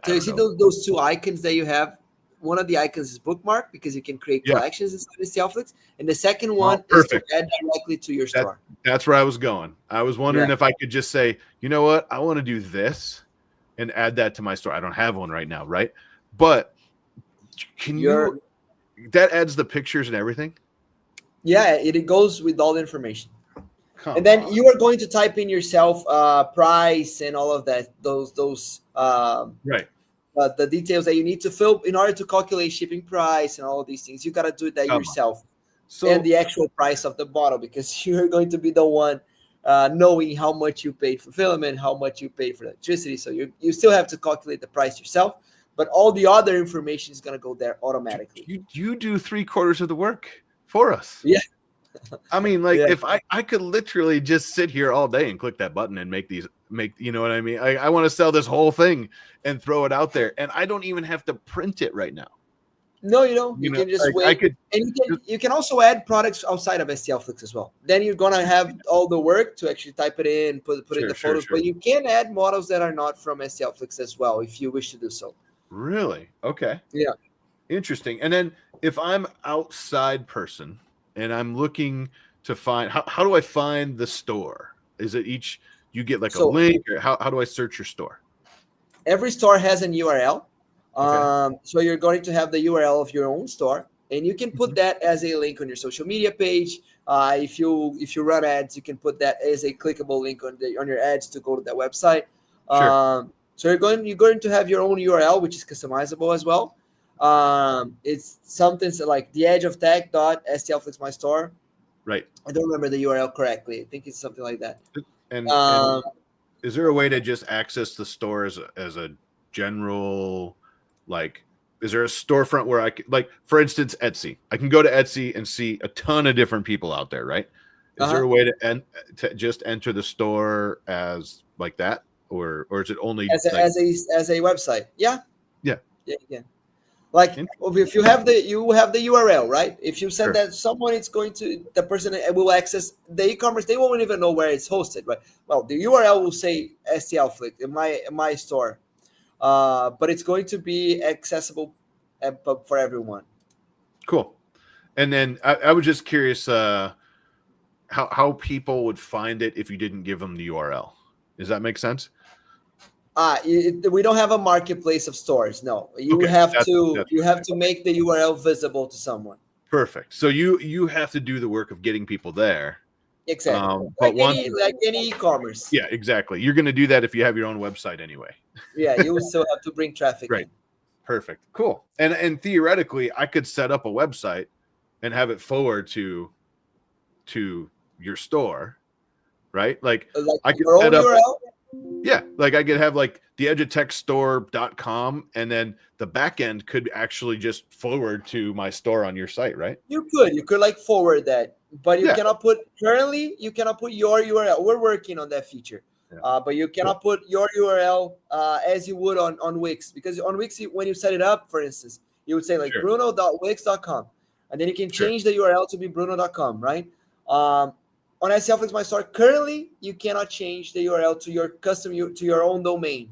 you see those two icons that you have. One of the icons is bookmark because you can create collections inside the STLFlix, and the second one is to add directly to your store. That's where I was going. I was wondering if I could just say, you know what, I want to do this and add that to my store. I don't have one right now, right? But that adds the pictures and everything? Yeah, it goes with all the information. And then you are going to type in yourself price and all of that, those right. The details that you need to fill in order to calculate shipping price and all of these things. You got to do that yourself. And the actual price of the bottle, because you're going to be the one knowing how much you paid for filament, how much you paid for electricity. So you still have to calculate the price yourself, but all the other information is going to go there automatically. You do 3/4 of the work for us. Yeah. I mean, like if I could literally just sit here all day and click that button and make, you know what I mean? I want to sell this whole thing and throw it out there, and I don't even have to print it right now. No, you don't. You can just wait. And you can also add products outside of STLFlix as well. Then you're gonna have all the work to actually type it in, put in the photos. But you can add models that are not from STLFlix as well if you wish to do so. Really? Okay. Yeah. Interesting. And then if I'm outside person and I'm looking to find, how do I find the store? Is it you get like a link, or how do I search your store? Every store has an URL. So you're going to have the URL of your own store, and you can put that as a link on your social media page. If you run ads, you can put that as a clickable link on your ads to go to that website. So you're going to have your own URL, which is customizable as well. It's something like theedgeoftech.stlflixmystore. Right. I don't remember the URL correctly. I think it's something like that. And is there a way to just access the store as a general, like, is there a storefront where I can, like, for instance, Etsy? I can go to Etsy and see a ton of different people out there, right? Is there a way to just enter the store as like that, or is it only as a website? Yeah. Like if you have the URL, right? If you send that to someone, the person will access the e-commerce. They won't even know where it's hosted, right? Well, the URL will say STLFlix in my store, but it's going to be accessible for everyone. Cool. And then I was just curious how people would find it if you didn't give them the URL. Does that make sense? We don't have a marketplace of stores. No, you have to make the URL visible to someone. Perfect. So you have to do the work of getting people there, Exactly. But Like any e-commerce. yeah, exactly. You're going to do that if you have your own website anyway. Yeah, you will still have to bring traffic Right. in. Perfect. Cool. And theoretically, I could set up a website and have it forward to your store, right? Like Like I could your own set up, URL. yeah, like I could have like the edutechstore.com, and then the back end could actually just forward to my store on your site, right? You could like forward that, but you Yeah. cannot put currently. You cannot put your URL. We're working on that feature, Yeah. but you cannot put your URL as you would on Wix, because on Wix, when you set it up, for instance, you would say like Sure. bruno.wix.com, and then you can Sure. change the URL to be bruno.com, right? On STLFLIX My Store, currently you cannot change the URL to your to your own domain,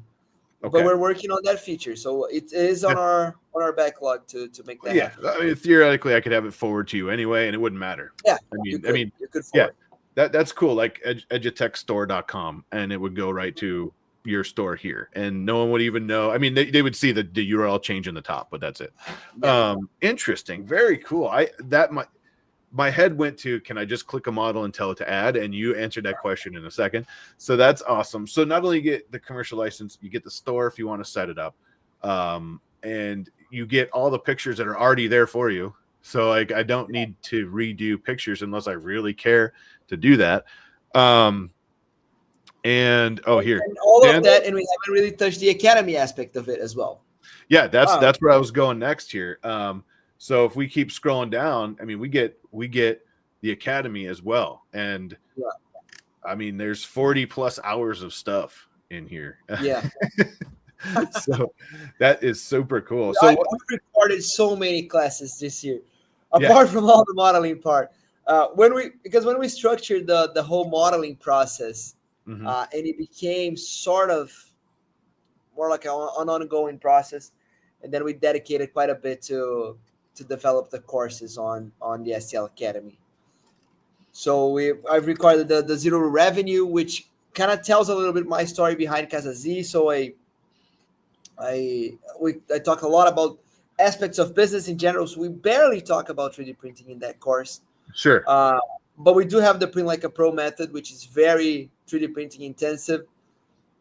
but Okay. we're working on that feature, so it is on our backlog to make that happen. I mean, theoretically, I could have it forward to you anyway, and it wouldn't matter. Yeah, you could forward. That's cool. Like edutechstore.com, and it would go right to your store here, and no one would even know. I mean, they would see the URL change in the top, but that's it. Yeah. Interesting. Very cool. My head went to, can I just click a model and tell it to add? And you answered that question in a second. So that's awesome. So not only you get the commercial license, you get the store if you want to set it up. And you get all the pictures that are already there for you. So like I don't need to redo pictures unless I really care to do that. And here. And all of that, and we haven't really touched the academy aspect of it as well. Yeah, that's where I was going next here. So if we keep scrolling down, I mean, we get the academy as well, and I mean, there's 40 plus hours of stuff in here. Yeah. So that is super cool. So we recorded so many classes this year, apart from all the modeling part. When we structured the whole modeling process, and it became sort of more like an ongoing process, and then we dedicated quite a bit to develop the courses on the STL Academy. So I've recorded the zero revenue, which kind of tells a little bit my story behind Casa Z. So I talk a lot about aspects of business in general. So we barely talk about 3D printing in that course. Sure. But we do have the Print Like a Pro method, which is very 3D printing intensive.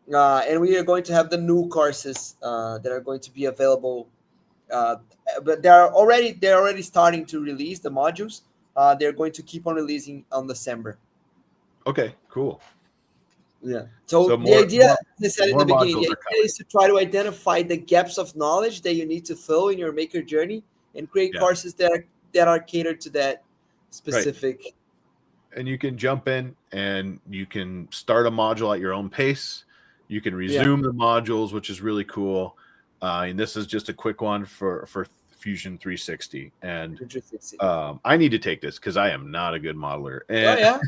And we are going to have the new courses that are going to be available. But they're already starting to release the modules. They're going to keep on releasing on December. Okay, cool. Yeah. So the idea, as I said in the beginning, the idea is to try to identify the gaps of knowledge that you need to fill in your maker journey and create courses that are catered to that specific. Right. And you can jump in and you can start a module at your own pace. You can resume the modules, which is really cool. And this is just a quick one for Fusion 360. And I need to take this because I am not a good modeler. And,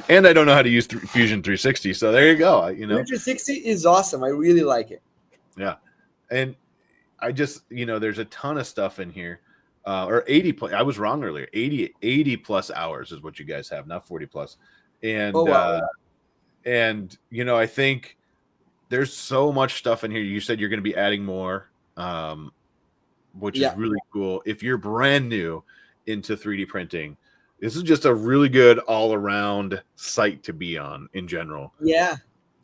and I don't know how to use Fusion 360. So there you go. You know, 360 is awesome. I really like it. Yeah. And I just, there's a ton of stuff in here. Or 80 plus. I was wrong earlier. 80 plus hours is what you guys have, not 40 plus. And and I think there's so much stuff in here. You said you're going to be adding more, which is really cool. If you're brand new into 3D printing, this is just a really good all-around site to be on in general. Yeah.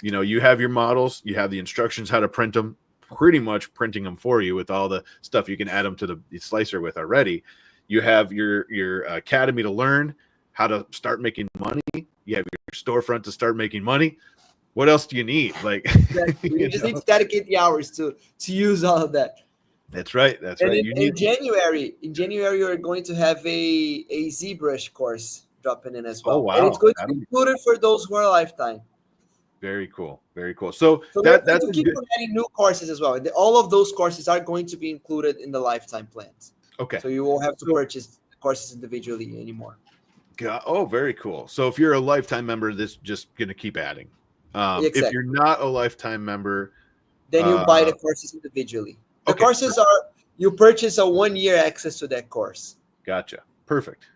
You have your models, you have the instructions how to print them, pretty much printing them for you with all the stuff you can add them to the slicer with already. You have your academy to learn how to start making money. You have your storefront to start making money. What else do you need? Like you just need to dedicate the hours to use all of that. That's right. That's right. In January, we're going to have a ZBrush course dropping in as well. Oh wow! And it's going to be included for those who are lifetime. Very cool. Very cool. So that's to keep on adding new courses as well. All of those courses are going to be included in the lifetime plans. Okay. So you won't have to purchase courses individually anymore. Oh, very cool. So if you're a lifetime member, this is just going to keep adding. Exactly. If you're not a lifetime member, then you buy the courses individually. The courses are, you purchase a 1-year access to that course. Gotcha. Perfect.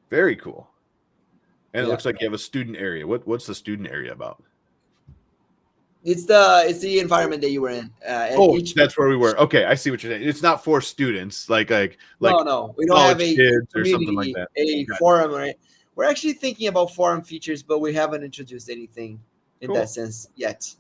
Very cool. And it looks like you have a student area. What's the student area about? It's the environment that you were in. That's where we were. Okay, I see what you're saying. It's not for students, like no, we don't have a kids community, or something like that. A forum, right? we're actually thinking about forum features, but we haven't introduced anything in that sense yet.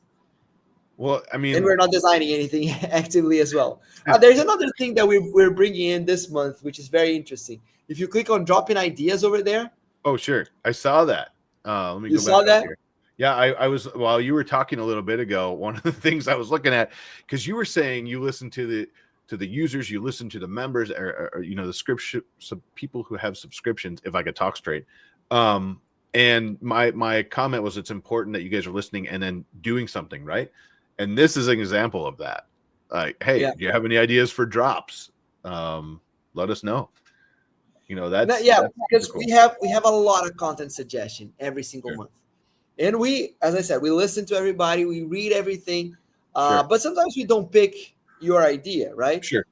Well, I mean, and we're not designing anything actively as well. There's another thing that we're bringing in this month, which is very interesting. If you click on drop in ideas over there. Oh, sure. I saw that. Let me You go saw back that? up here. Yeah, I was, while you were talking a little bit ago, one of the things I was looking at, because you were saying you listen to the users, you listen to the members, or you know, the subscription, some people who have subscriptions, if I could talk straight. And my comment was, it's important that you guys are listening and then doing something, right? And this is an example of that. Like, hey, do you have any ideas for drops? Let us know. You know, that's because cool. we have a lot of content suggestion every single month. And we, as I said, we listen to everybody, we read everything, but sometimes we don't pick your idea, right? Sure.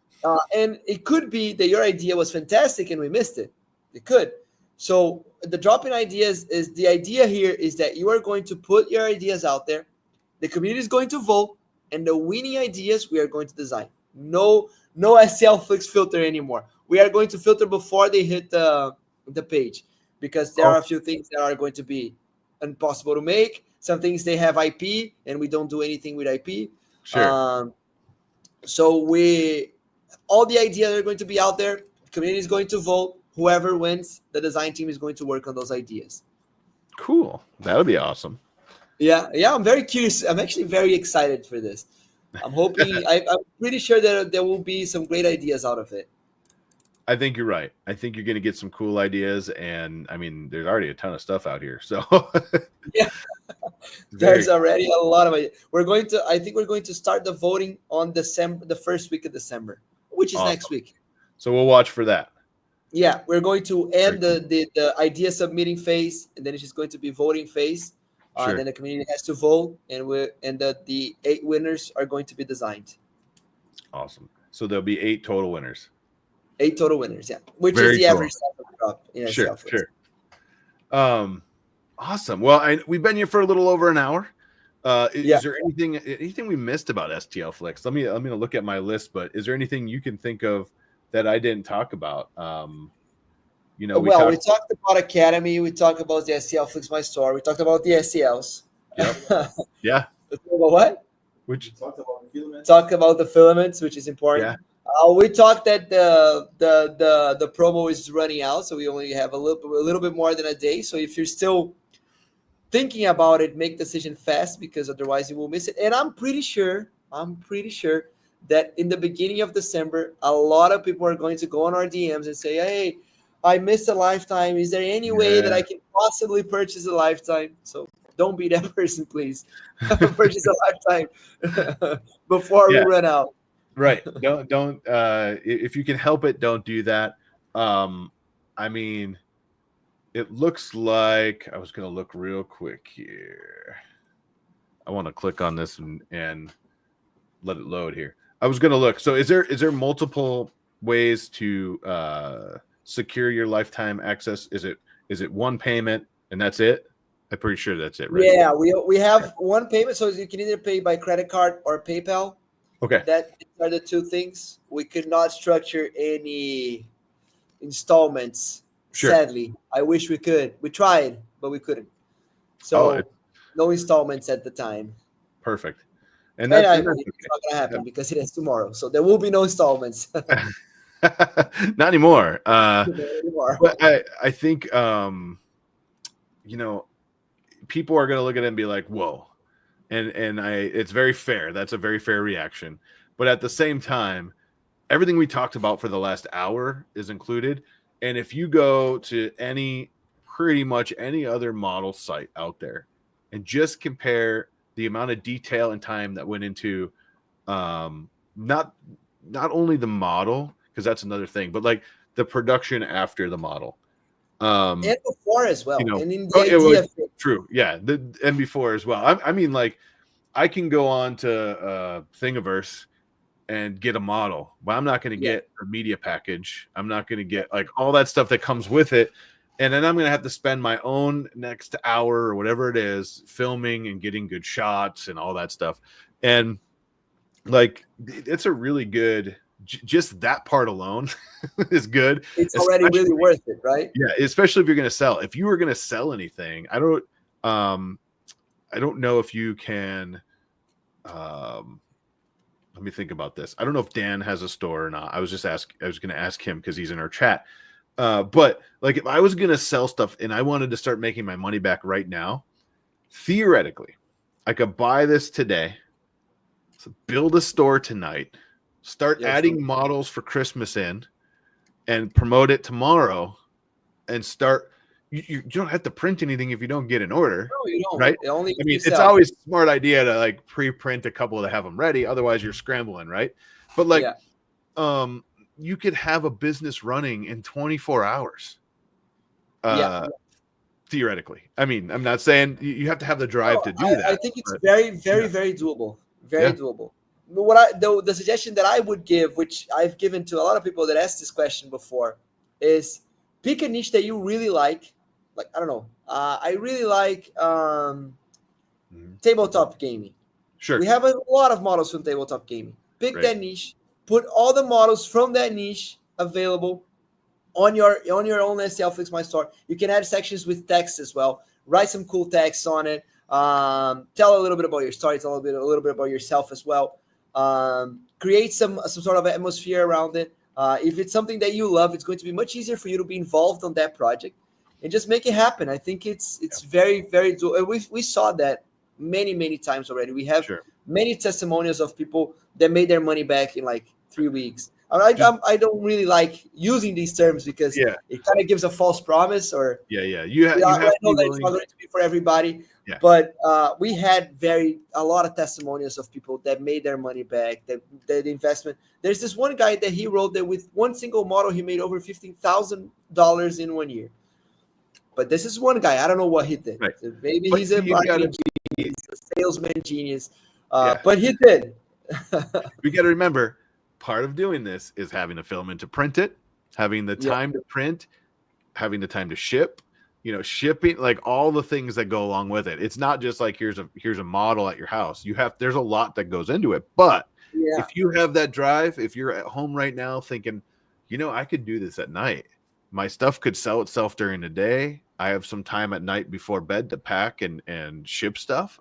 And it could be that your idea was fantastic and we missed it. It could. So the drop-in ideas is, the idea here is that you are going to put your ideas out there. The community is going to vote, and the winning ideas we are going to design. No STLFLIX filter anymore. We are going to filter before they hit the page, because there are a few things that are going to be impossible to make. Some things they have IP, and we don't do anything with IP. Sure. So all the ideas are going to be out there. The community is going to vote. Whoever wins, the design team is going to work on those ideas. Cool. That would be awesome. Yeah. I'm very curious. I'm actually very excited for this. I'm hoping. I'm pretty sure that there will be some great ideas out of it. I think you're right. I think you're going to get some cool ideas, and I mean, there's already a ton of stuff out here. So yeah, there's already a lot of it. I think we're going to start the voting on the first week of December, which is next week. So we'll watch for that. Yeah, we're going to end the idea submitting phase, and then it's just going to be voting phase. And then the community has to vote, and the 8 winners are going to be designed. Awesome. So there'll be 8 total winners. 8 total winners, yeah. Which is the average drop in itself. Sure. Awesome. Well, we've been here for a little over an hour. Is there anything we missed about STLFLIX? Let me look at my list, but is there anything you can think of that I didn't talk about? We talked about Academy. We talked about the STLFLIX My Store. We talked about the STLs. Yep. Yeah. What? Which talked about the filaments. Talk about the filaments, which is important. Yeah. We talked that the promo is running out, so we only have a little bit more than a day. So if you're still thinking about it, make decision fast, because otherwise you will miss it. And I'm pretty sure that in the beginning of December, a lot of people are going to go on our DMs and say, "Hey, I missed a lifetime. Is there any way that I can possibly purchase a lifetime?" So don't be that person, please. Purchase a lifetime before we run out. Right. Don't if you can help it, don't do that. I mean, it looks like, I was going to look real quick here. I want to click on this and let it load here. I was going to look. So is there multiple ways to secure your lifetime access? Is it one payment and that's it? I'm pretty sure that's it, right? Yeah, we have one payment, so you can either pay by credit card or PayPal. Okay. That are the 2 things. We could not structure any installments. Sadly, I wish we could. We tried, but we couldn't. So no installments at the time. Perfect. And it's not going to happen because it is tomorrow. So there will be no installments. Not anymore. Not anymore. But I think people are going to look at it and be like, "Whoa." And it's very fair. That's a very fair reaction. But at the same time, everything we talked about for the last hour is included. And if you go to pretty much any other model site out there and just compare the amount of detail and time that went into not only the model, because that's another thing, but like the production after the model. And before as well. And in the idea true. Yeah. And before as well. I mean, like, I can go on to Thingiverse and get a model, but I'm not going to get a media package. I'm not going to get like all that stuff that comes with it. And then I'm going to have to spend my own next hour or whatever it is filming and getting good shots and all that stuff. And like, it's a really good just that part alone is good. It's already really worth it, right? Yeah, especially if you're going to sell. If you were going to sell anything, I don't know if you can. Let me think about this. I don't know if Dan has a store or not. I was going to ask him because he's in our chat. But like, if I was going to sell stuff and I wanted to start making my money back right now, theoretically, I could buy this today, so build a store tonight, start adding models for Christmas in, and promote it tomorrow, and start. You don't have to print anything if you don't get an order. No, you don't. Right? I mean, it's always a smart idea to like pre-print a couple to have them ready. Otherwise, you're scrambling, right? But like, you could have a business running in 24 hours. Theoretically. I mean, I'm not saying you have to have the drive to do that. I think it's very doable. Very doable. But the suggestion that I would give, which I've given to a lot of people that asked this question before, is pick a niche that you really like. Like, I don't know. I really like tabletop gaming. Sure. We have a lot of models from tabletop gaming. Pick that niche. Put all the models from that niche available on your own STLFLIX My Store. You can add sections with text as well. Write some cool text on it. Tell a little bit about your story. Tell a little bit about yourself as well. Create some sort of atmosphere around it. If it's something that you love, it's going to be much easier for you to be involved on that project and just make it happen. I think it's very doable. We saw that many times already. We have many testimonials of people that made their money back in like 3 weeks. I don't really like using these terms because it kind of gives a false promise. Or you have I know that it's not going to be for everybody. But we had a lot of testimonials of people that made their money back. That the investment. There's this one guy that he wrote that with one single model he made over $15,000 in 1 year. But this is one guy. I don't know what he did. So maybe he's a marketing genius, a salesman genius. But he did. We got to remember, part of doing this is having the filament to print it, having the time to print, having the time to ship. Shipping, like all the things that go along with it. It's not just like here's a model at your house. There's a lot that goes into it. But if you have that drive, if you're at home right now thinking, I could do this at night. My stuff could sell itself during the day. I have some time at night before bed to pack and ship stuff.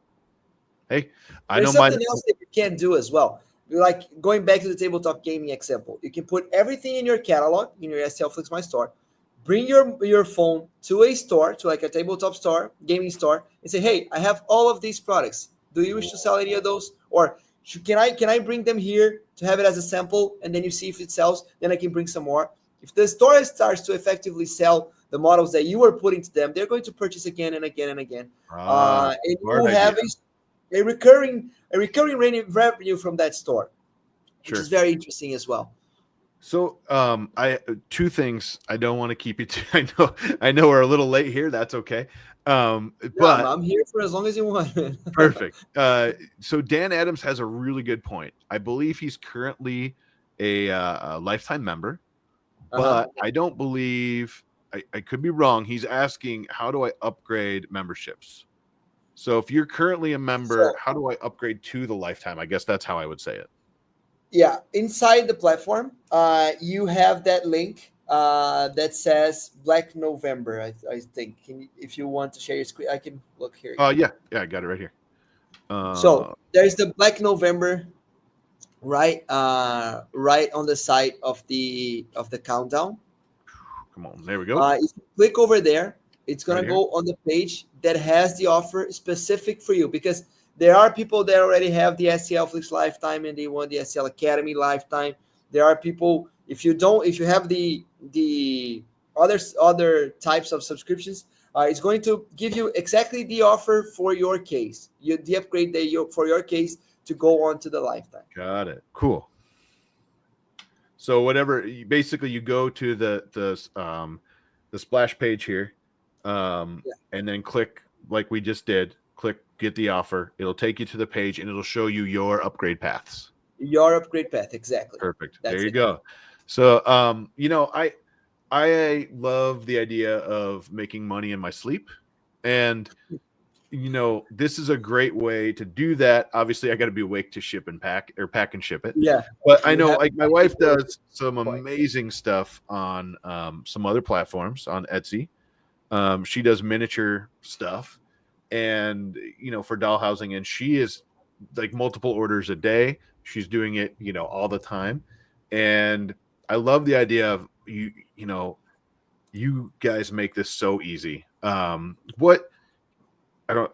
Hey, there's something else that you can do as well. Like going back to the tabletop gaming example, you can put everything in your catalog in your STLFLIX My Store. Bring your phone to a store, to like a tabletop store, gaming store, and say, "Hey, I have all of these products. Do you wish to sell any of those? Or can I bring them here to have it as a sample, and then you see if it sells? Then I can bring some more." If the store starts to effectively sell the models that you are putting to them, they're going to purchase again and again and again. And you will have a recurring revenue from that store, which is very interesting as well. So I two things. I don't want to keep you I know we're a little late here. That's okay. But I'm here for as long as you want. Perfect. So Dan Adams has a really good point. I believe he's currently a lifetime member, but I don't believe, I could be wrong. He's asking, how do I upgrade memberships? So if you're currently a member, how do I upgrade to the lifetime? I guess that's how I would say it. Yeah, inside the platform, you have that link that says Black November. I think. If you want to share your screen, I can look here. Yeah, I got it right here. So there's the Black November, right on the side of the countdown. Come on, there we go. If you click over there, it's gonna go on the page that has the offer specific for you, because there are people that already have the STLFLIX lifetime and they want the STL Academy lifetime. There are people, if you have the other types of subscriptions, it's going to give you exactly the offer for your case, the upgrade for your case to go on to the lifetime. Got it. Cool. So whatever, basically you go to the splash page here, and then click like we just did. Click get the offer. It'll take you to the page and it'll show you your upgrade paths. Your upgrade path, exactly. Perfect. There you go. So I love the idea of making money in my sleep, and this is a great way to do that. Obviously, I got to be awake to ship and pack, or pack and ship it. Yeah, But I you know, have like, my wife does some point. amazing stuff on some other platforms on Etsy. She does miniature stuff, and for doll housing, and she is like multiple orders a day. She's doing it, all the time, and I love the idea of you guys make this so easy. What I don't.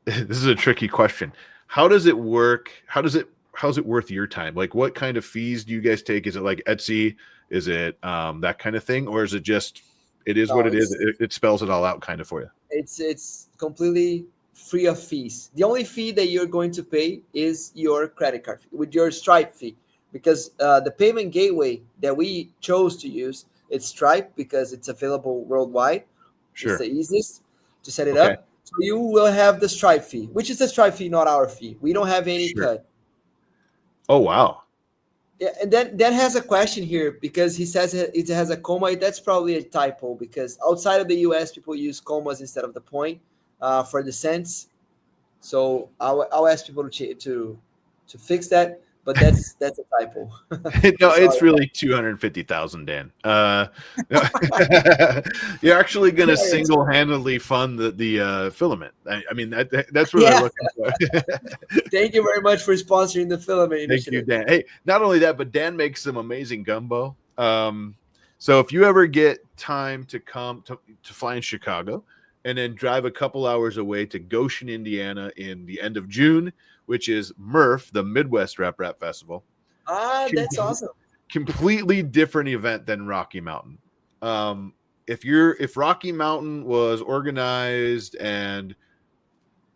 This is a tricky question. How does it work? How's it worth your time? Like, what kind of fees do you guys take? Is it like Etsy? Is it that kind of thing, or is it just it is No, what it is? It spells it all out kind of for you. it's completely free of fees. The only fee that you're going to pay is your credit card fee, with your Stripe fee, because the payment gateway that we chose to use, it's Stripe, because it's available worldwide. It's Sure. the easiest to set it Okay. up. So you will have the Stripe fee, which is the Stripe fee, not our fee. We don't have any Sure. cut. Oh wow. Yeah, and then that has a question here, because he says it has a comma. That's probably a typo, because outside of the US, people use commas instead of the point for the cents. So I'll ask people to fix that. But that's a typo. No, Sorry. it's really 250,000, Dan. No. You're actually going to There it is. single-handedly fund the filament. I mean, that's what I'm Yeah. looking for. Thank you very much for sponsoring the Filament Thank you, initiative. Dan. Hey, not only that, but Dan makes some amazing gumbo. So if you ever get time to come to fly in Chicago and then drive a couple hours away to Goshen, Indiana in the end of June, which is MRF, the Midwest Rap Festival. That's awesome. Completely different event than Rocky Mountain. If Rocky Mountain was organized and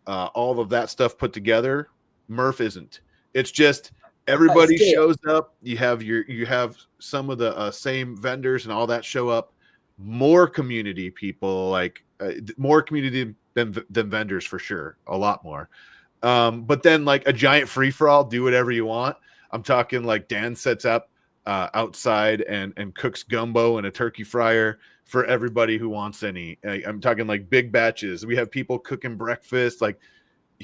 all of that stuff put together, MRF isn't. It's just everybody shows up. You have some of the same vendors and all that show up. More community people, like more community than vendors for sure. A lot more. But then like a giant free for all, do whatever you want. I'm talking like Dan sets up outside and cooks gumbo and a turkey fryer for everybody who wants any. I'm talking like big batches. We have people cooking breakfast. Like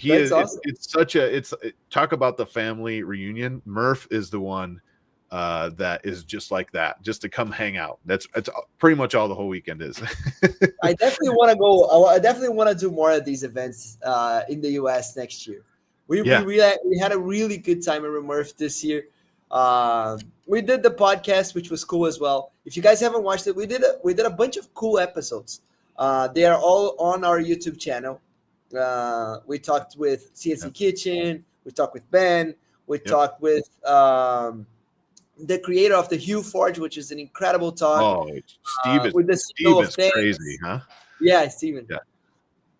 That's awesome. it's talk about the family reunion. Murph is the one that is just like that, just to come hang out. That's pretty much all the whole weekend is. I definitely want to go. I definitely want to do more of these events in the US next year. We had a really good time at Remurf this year. We did the podcast, which was cool as well. If you guys haven't watched it, we did a bunch of cool episodes. They are all on our YouTube channel. We talked with CNC Kitchen. We talked with Ben. We talked with the creator of the Hue Forge, which is an incredible talk. Oh, Steve is crazy, huh? Yeah, Steven.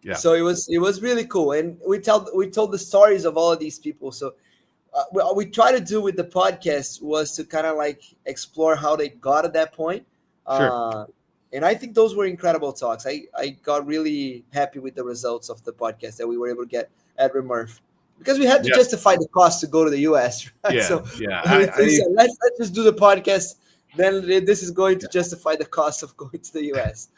Yeah. So it was really cool, and we told the stories of all of these people. So what we try to do with the podcast was to kind of like explore how they got at that point. Sure. And I think those were incredible talks. I got really happy with the results of the podcast that we were able to get at Remurf, because we had to justify the cost to go to the US. Right? Yeah, so let's just do the podcast. Then this is going to justify the cost of going to the US.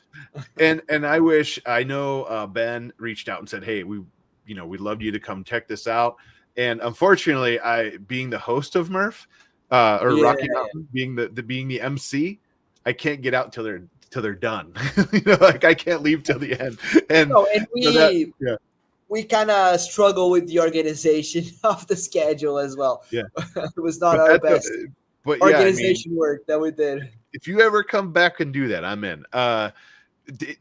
and I know Ben reached out and said, hey, we'd love you to come check this out. And unfortunately, being the host of Murph Rocky Mountain, being the MC, I can't get out till they're done. Like I can't leave till the end. And we kind of struggle with the organization of the schedule as well. Yeah, it was not our best organization work that we did. If you ever come back and do that, I'm in.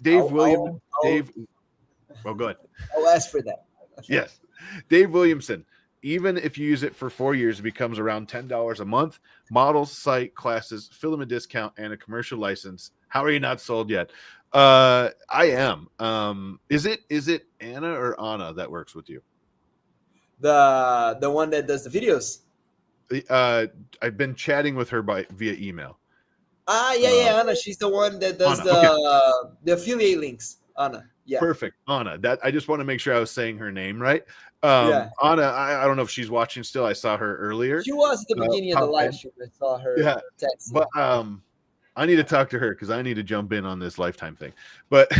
Dave Williams. Well, go ahead. I'll ask for that. Yes, Dave Williamson. Even if you use it for 4 years, it becomes around $10 a month. Models, site, classes, filament discount, and a commercial license. How are you not sold yet? I am. Is it Anna or Anna that works with you? The one that does the videos. I've been chatting with her via email. Anna. She's the one that does the affiliate links. Anna. Yeah. Perfect. Anna. That I just want to make sure I was saying her name right. Anna, I don't know if she's watching still. I saw her earlier. She was at the beginning of the live stream. I saw her text. But I need to talk to her because I need to jump in on this lifetime thing. But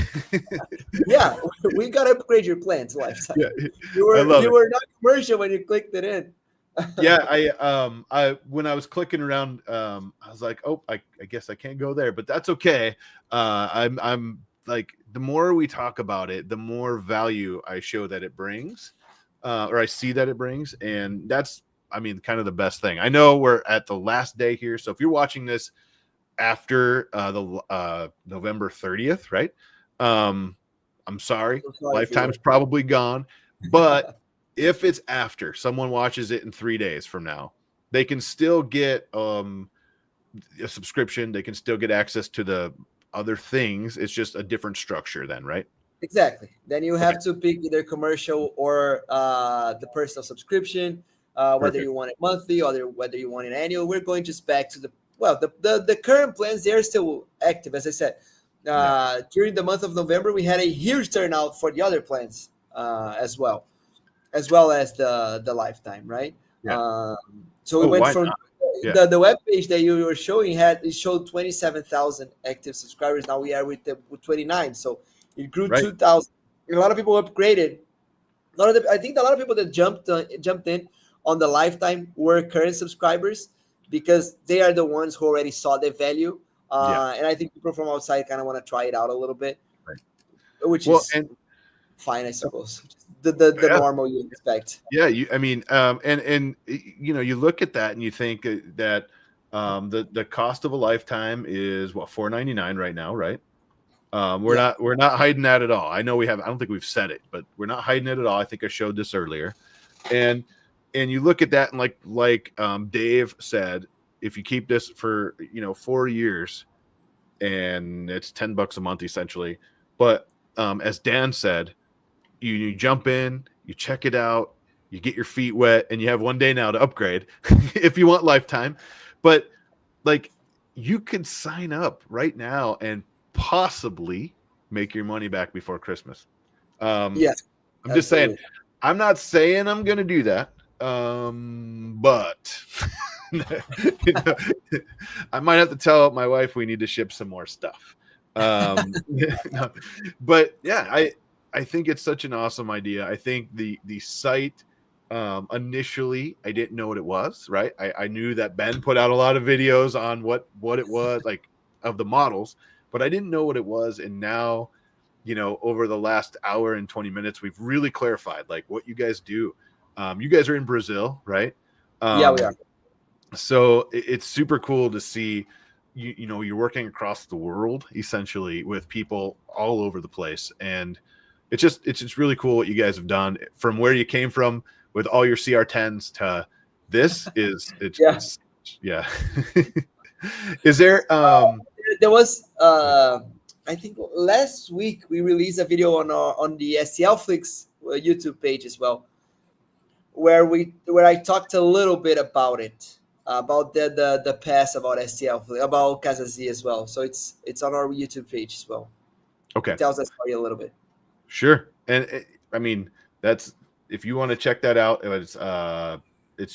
Yeah, we gotta upgrade your plan to lifetime. yeah, You I were love you it. were not commercial when you clicked it in. Yeah, I when I was clicking around, I was like, oh, I guess I can't go there, but that's okay. I'm like, the more we talk about it, the more value I show that it brings, or I see that it brings, and that's, I mean, kind of the best thing. I know we're at the last day here, so if you're watching this after the November 30th, right? I'm sorry, So sorry for lifetime's you. probably gone, but if it's after someone watches it in 3 days from now, they can still get a subscription. They can still get access to the other things. It's just a different structure then, right? Exactly. Then you Okay, have to pick either commercial or the personal subscription, whether perfect. you want it monthly or whether you want it annual. We're going just back to the current plans. They're still active, as I said. Yeah, During the month of November, we had a huge turnout for the other plans as well as the lifetime, right? yeah. Um, so we Oh, went why from not? Yeah, the web page that you were showing it showed 27,000 active subscribers. Now we are with 29, so it grew right. 2,000. A lot of people upgraded. I think a lot of people that jumped in on the lifetime were current subscribers because they are the ones who already saw the value. Yeah, And I think people from outside kind of want to try it out a little bit, right. which Well, is and fine, I suppose. The yeah, normal you expect. yeah, I mean, and you know, you look at that and you think that the cost of a lifetime is what, $4.99 right now, right? Yeah. We're not hiding that at all. I know we have. I don't think we've said it, but we're not hiding it at all. I think I showed this earlier, and you look at that and Dave said, if you keep this for 4 years, and it's $10 a month essentially, but as Dan said, you jump in, you check it out, you get your feet wet, and you have 1 day now to upgrade if you want lifetime. But like, you could sign up right now and possibly make your money back before Christmas. Um, Yes, I'm just saying, absolutely. I'm not saying I'm going to do that. But you know, I might have to tell my wife we need to ship some more stuff. No, but yeah, I think it's such an awesome idea. I think the site, initially I didn't know what it was, right? I knew that Ben put out a lot of videos on what it was, like, of the models, but I didn't know what it was. And now, over the last hour and 20 minutes, we've really clarified like what you guys do. You guys are in Brazil, right? Yeah, we um are. so it's super cool to see you're working across the world essentially with people all over the place, and it's just really cool what you guys have done from where you came from with all your CR10s to this. Yeah. It's yeah. Is there There was I think last week we released a video on the STLFLIX YouTube page as well, where I talked a little bit about it, about the past, about STLFLIX, about Casa Z as well. So it's on our YouTube page as well. It okay? tells that story a little bit. Sure. And I mean, that's, if you want to check that out, it's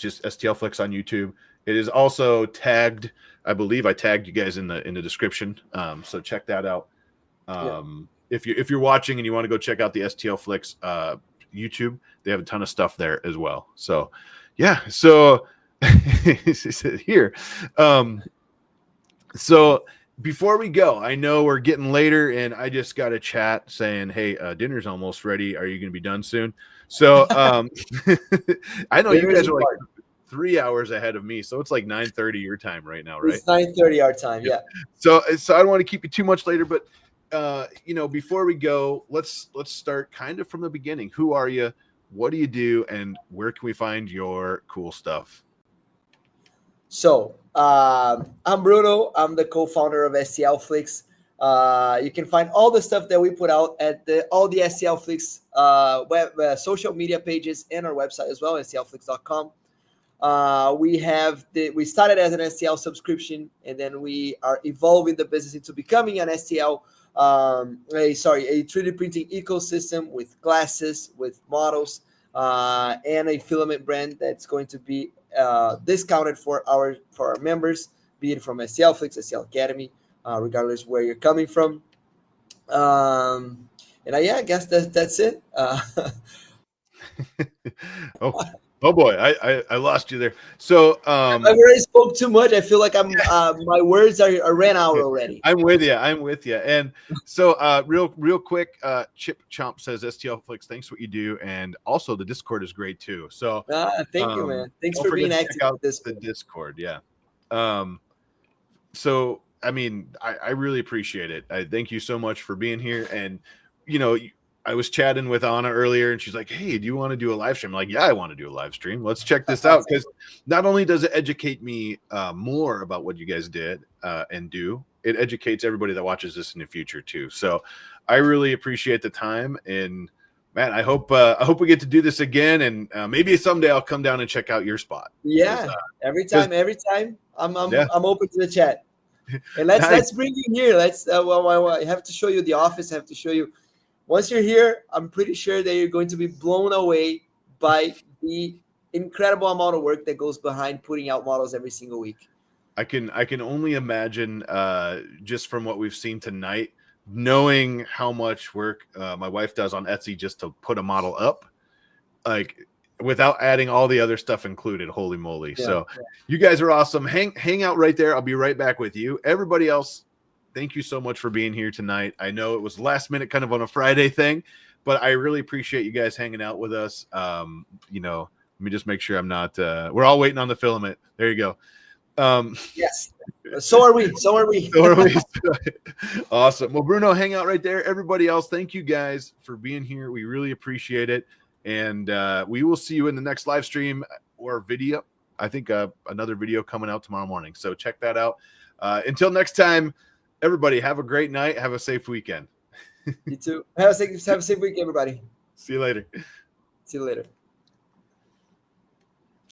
just STLFlix on YouTube. It is also tagged. I believe I tagged you guys in the description. So check that out. Yeah. If you're watching and you want to go check out the STLFlix YouTube, they have a ton of stuff there as well. So yeah. So here. So before we go, I know we're getting later, and I just got a chat saying, "Hey, dinner's almost ready. Are you going to be done soon?" So I know you Dinner is guys are like important. 3 hours ahead of me, so it's like 9:30 your time right now, right? It's 9:30 our time. Yeah. Yeah. So I don't want to keep you too much later, but before we go, let's start kind of from the beginning. Who are you? What do you do? And where can we find your cool stuff? So I'm Bruno. I'm the co-founder of STLFlix. You can find all the stuff that we put out at all the STLFlix web social media pages and our website as well, stlflix.com. We started as an STL subscription, and then we are evolving the business into becoming an STL, a 3D printing ecosystem with glasses, with models, and a filament brand that's going to be discounted for our members, be it from STLFlix, STL Academy, regardless where you're coming from. And yeah, I guess that's it. oh, oh boy, I lost you there. So I've already spoke too much. I feel like I'm my words are ran out already. I'm with you. I'm with you. And so real quick, Chip Chomp says STLFLIX, thanks for what you do, and also the Discord is great too. So Thank you, man. Thanks don't for forget being to active. check out the Discord. Yeah. So I mean, I really appreciate it. I thank you so much for being here. And I was chatting with Anna earlier, and she's like, "Hey, do you want to do a live stream?" I'm like, "Yeah, I want to do a live stream. Let's check this out." Because not only does it educate me more about what you guys did and do, it educates everybody that watches this in the future too. So I really appreciate the time, and man, I hope we get to do this again, and maybe someday I'll come down and check out your spot. Yeah, every time I'm open to the chat. And let's bring you here. Let's I have to show you the office. I have to show you. Once you're here, I'm pretty sure that you're going to be blown away by the incredible amount of work that goes behind putting out models every single week. I can only imagine just from what we've seen tonight, knowing how much work my wife does on Etsy just to put a model up, like without adding all the other stuff included. Holy moly. Yeah, so you guys are awesome. Hang out right there. I'll be right back with you. Everybody else, thank you so much for being here tonight. I know it was last minute kind of on a Friday thing, but I really appreciate you guys hanging out with us. Let me just make sure I'm not we're all waiting on the filament. There you go. Yes. So are we. Awesome. Well, Bruno, hang out right there. Everybody else, thank you guys for being here. We really appreciate it. And we will see you in the next live stream or video. I think another video coming out tomorrow morning. So check that out. Until next time, everybody, have a great night. Have a safe weekend. You too. Have a safe week, everybody. See you later. See you later.